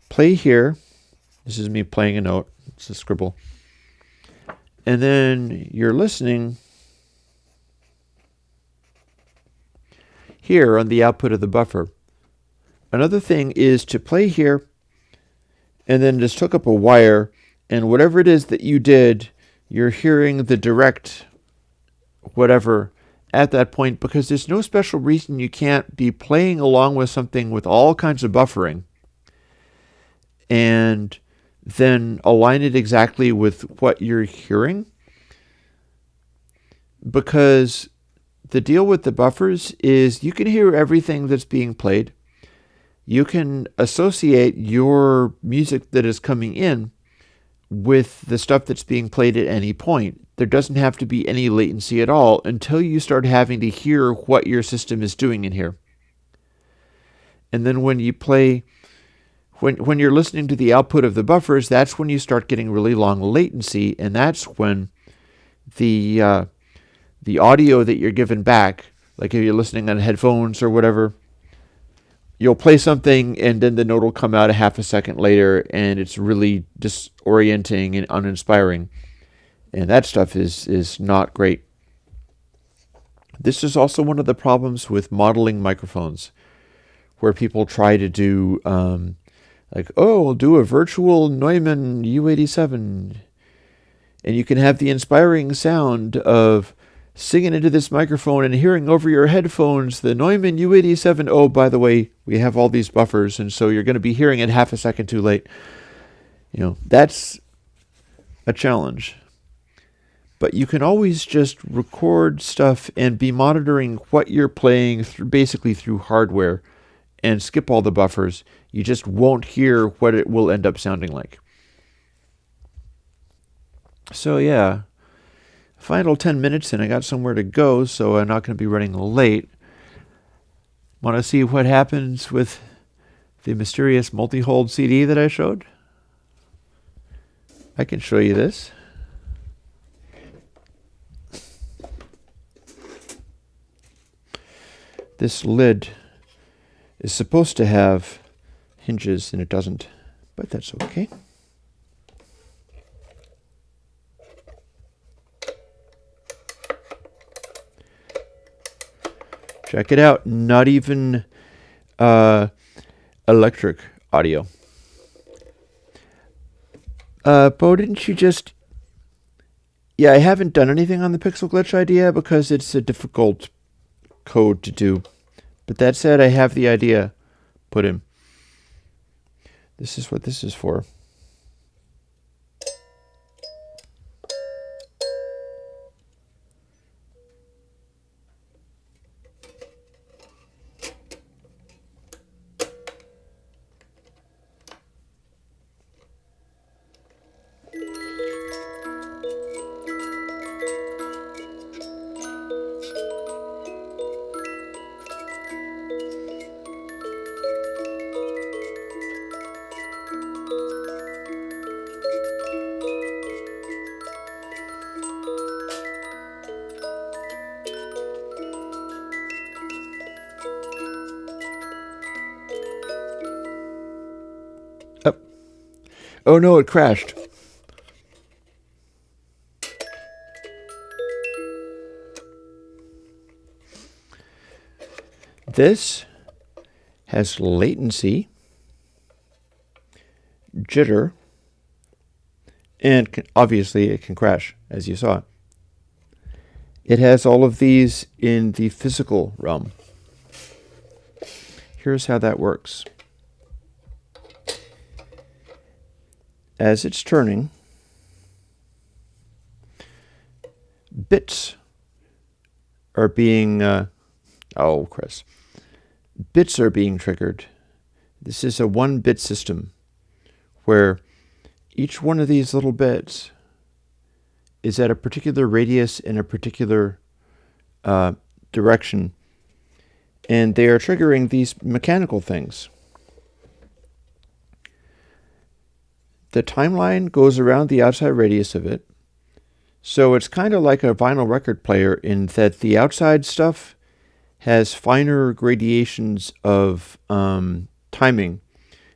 play here. This is me playing a note. It's a scribble. And then you're listening here on the output of the buffer. Another thing is to play here and then just hook up a wire, and whatever it is that you did, you're hearing the direct whatever at that point, because there's no special reason you can't be playing along with something with all kinds of buffering and then align it exactly with what you're hearing. Because the deal with the buffers is you can hear everything that's being played. You can associate your music that is coming in with the stuff that's being played at any point. There doesn't have to be any latency at all until you start having to hear what your system is doing in here. And then when you play, when you're listening to the output of the buffers, that's when you start getting really long latency, and that's when the audio that you're given back, like if you're listening on headphones or whatever, you'll play something and then the note will come out a half a second later, and it's really disorienting and uninspiring. And that stuff is not great. This is also one of the problems with modeling microphones, where people try to do, we'll do a virtual Neumann U87. And you can have the inspiring sound of singing into this microphone and hearing over your headphones the Neumann U87. Oh, by the way, we have all these buffers, and so you're going to be hearing it half a second too late. That's a challenge. But you can always just record stuff and be monitoring what you're playing basically through hardware and skip all the buffers. You just won't hear what it will end up sounding like. So yeah, final 10 minutes and I got somewhere to go, so I'm not going to be running late. Want to see what happens with the mysterious multi-hold CD that I showed? I can show you this. This lid is supposed to have hinges and it doesn't, but that's okay. Check it out. Not even electric audio. Bo, didn't you just... Yeah, I haven't done anything on the pixel glitch idea because it's a difficult code to do. But that said, I have the idea put in. This is what this is for. Oh no, it crashed. This has latency, jitter, and obviously it can crash, as you saw. It has all of these in the physical realm. Here's how that works. As it's turning, bits are being, bits are being triggered. This is a 1-bit system where each one of these little bits is at a particular radius in a particular direction, and they are triggering these mechanical things. The timeline goes around the outside radius of it, so it's kind of like a vinyl record player in that the outside stuff has finer gradations of timing.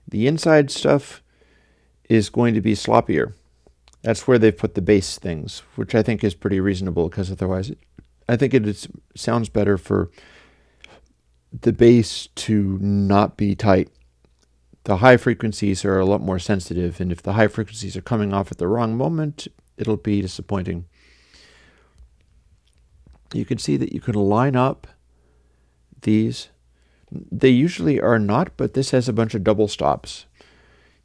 The inside stuff is going to be sloppier. That's where they've put the bass things, which I think is pretty reasonable, because otherwise I think it sounds better for the bass to not be tight. The high frequencies are a lot more sensitive, and if the high frequencies are coming off at the wrong moment, it'll be disappointing. You can see that you can line up these. They usually are not, but this has a bunch of double stops.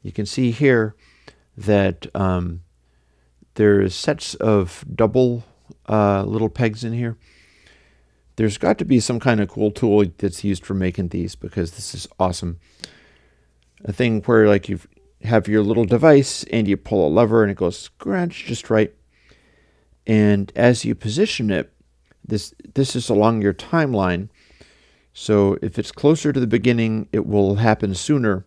You can see here that there's sets of double little pegs in here. There's got to be some kind of cool tool that's used for making these, because this is awesome. A thing where like you have your little device and you pull a lever and it goes scratch just right. And as you position it, this is along your timeline. So if it's closer to the beginning, it will happen sooner.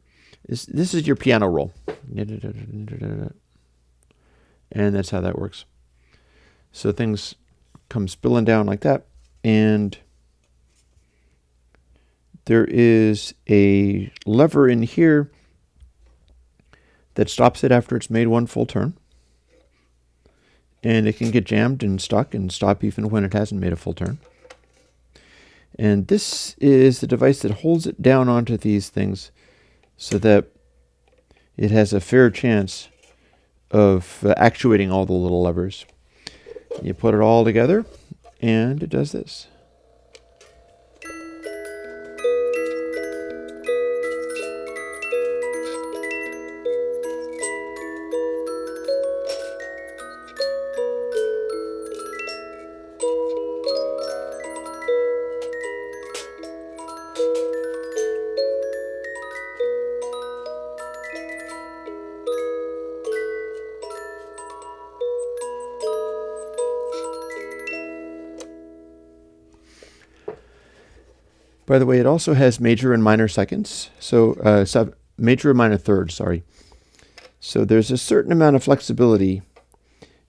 This is your piano roll. And that's how that works. So things come spilling down like that. And there is a lever in here that stops it after it's made one full turn. And it can get jammed and stuck and stop even when it hasn't made a full turn. And this is the device that holds it down onto these things so that it has a fair chance of actuating all the little levers. You put it all together and it does this. By the way, it also has major and minor seconds. So major and minor thirds, sorry. So there's a certain amount of flexibility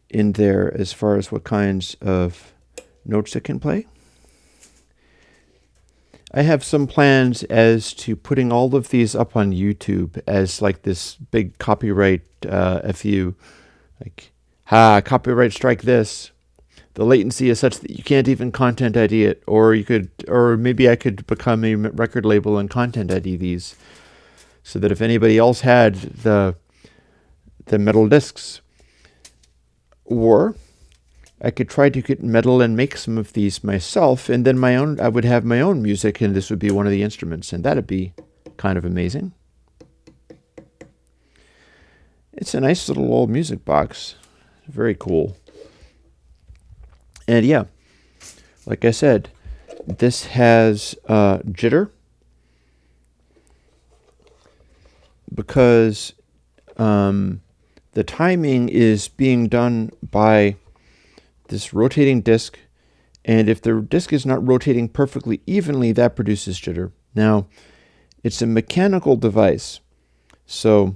in there as far as what kinds of notes it can play. I have some plans as to putting all of these up on YouTube as like this big copyright FU. Like, copyright strike this. The latency is such that you can't even content ID it, or maybe I could become a record label and content ID these, so that if anybody else had the metal discs, or I could try to get metal and make some of these myself, and then I would have my own music, and this would be one of the instruments, and that'd be kind of amazing. It's a nice little old music box, very cool. And yeah, like I said, this has jitter because the timing is being done by this rotating disc, and if the disc is not rotating perfectly evenly, that produces jitter. Now, it's a mechanical device, so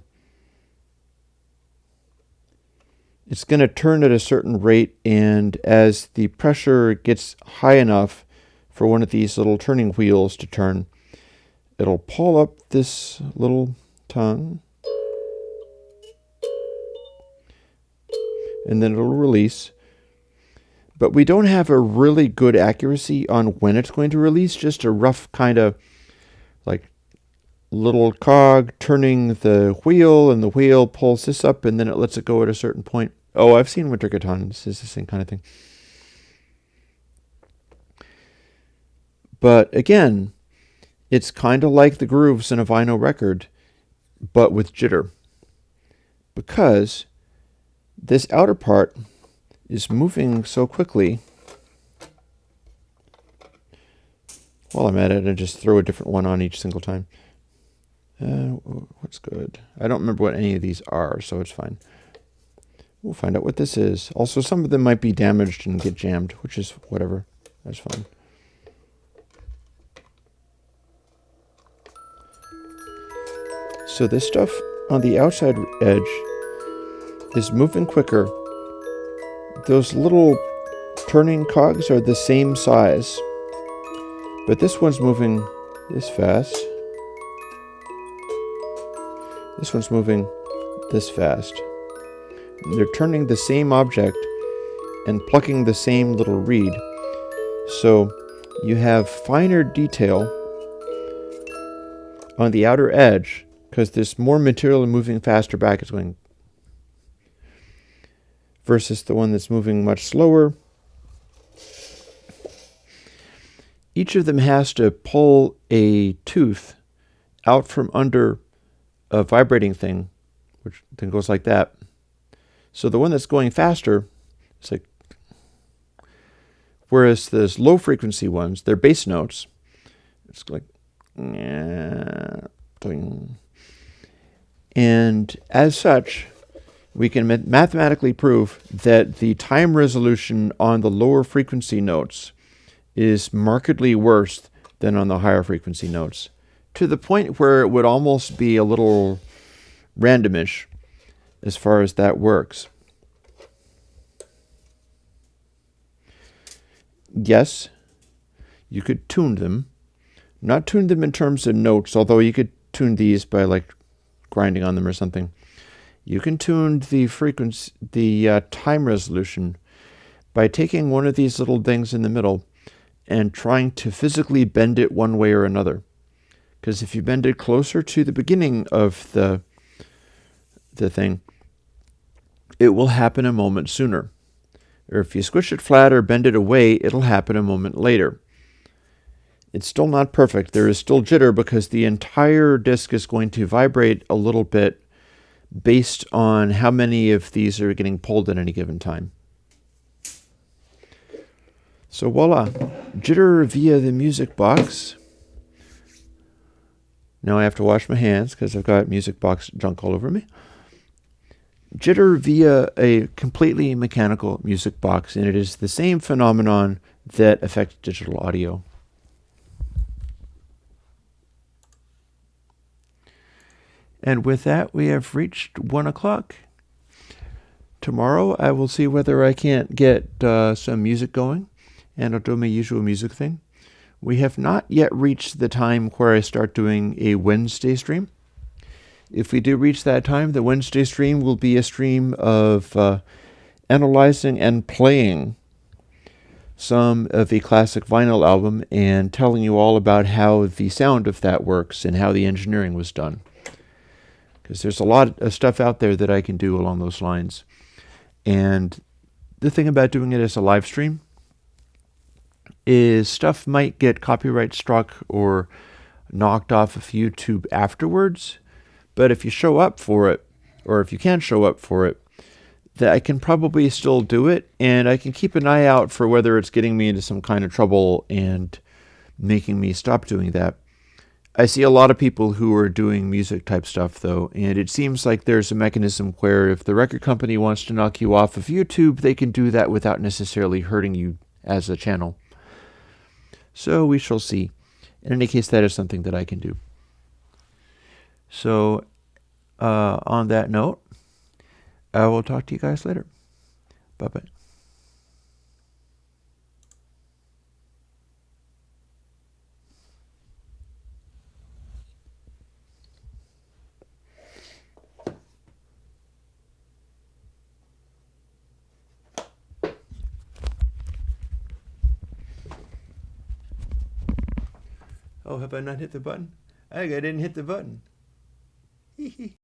it's going to turn at a certain rate, and as the pressure gets high enough for one of these little turning wheels to turn, it'll pull up this little tongue. and then it'll release. But we don't have a really good accuracy on when it's going to release, just a rough kind of like little cog turning the wheel, and the wheel pulls this up, and then it lets it go at a certain point. Oh, I've seen Winter Catan. This is the same kind of thing. But again, it's kind of like the grooves in a vinyl record, but with jitter. Because this outer part is moving so quickly. While I'm at it, I just throw a different one on each single time. What's good? I don't remember what any of these are, so it's fine. We'll find out what this is. Also, some of them might be damaged and get jammed, which is whatever. That's fine. So this stuff on the outside edge is moving quicker. Those little turning cogs are the same size, but this one's moving this fast. This one's moving this fast. They're turning the same object and plucking the same little reed. So you have finer detail on the outer edge because there's more material moving faster back. It's going versus the one that's moving much slower. Each of them has to pull a tooth out from under a vibrating thing, which then goes like that. So the one that's going faster, it's like, whereas those low frequency ones, they're bass notes. It's like, and as such, we can mathematically prove that the time resolution on the lower frequency notes is markedly worse than on the higher frequency notes, to the point where it would almost be a little randomish as far as that works. Yes, you could tune them. Not tune them in terms of notes, although you could tune these by like grinding on them or something. You can tune the frequency, the time resolution by taking one of these little things in the middle and trying to physically bend it one way or another. Because if you bend it closer to the beginning of the thing, it will happen a moment sooner. Or if you squish it flat or bend it away, it'll happen a moment later. It's still not perfect. There is still jitter because the entire disk is going to vibrate a little bit based on how many of these are getting pulled at any given time. So voila, jitter via the music box. Now I have to wash my hands because I've got music box junk all over me. Jitter via a completely mechanical music box, and it is the same phenomenon that affects digital audio. And with that, we have reached 1 o'clock. Tomorrow, I will see whether I can't get some music going, and I'll do my usual music thing. We have not yet reached the time where I start doing a Wednesday stream. If we do reach that time, the Wednesday stream will be a stream of analyzing and playing some of a classic vinyl album and telling you all about how the sound of that works and how the engineering was done. Because there's a lot of stuff out there that I can do along those lines. And the thing about doing it as a live stream is stuff might get copyright struck or knocked off of YouTube afterwards. But if you show up for it, or if you can show up for it, that I can probably still do it, and I can keep an eye out for whether it's getting me into some kind of trouble and making me stop doing that. I see a lot of people who are doing music type stuff, though, and it seems like there's a mechanism where if the record company wants to knock you off of YouTube, they can do that without necessarily hurting you as a channel. So we shall see. In any case, that is something that I can do. So, on that note, I will talk to you guys later. Bye-bye. Oh, have I not hit the button? I didn't hit the button. Hee hee.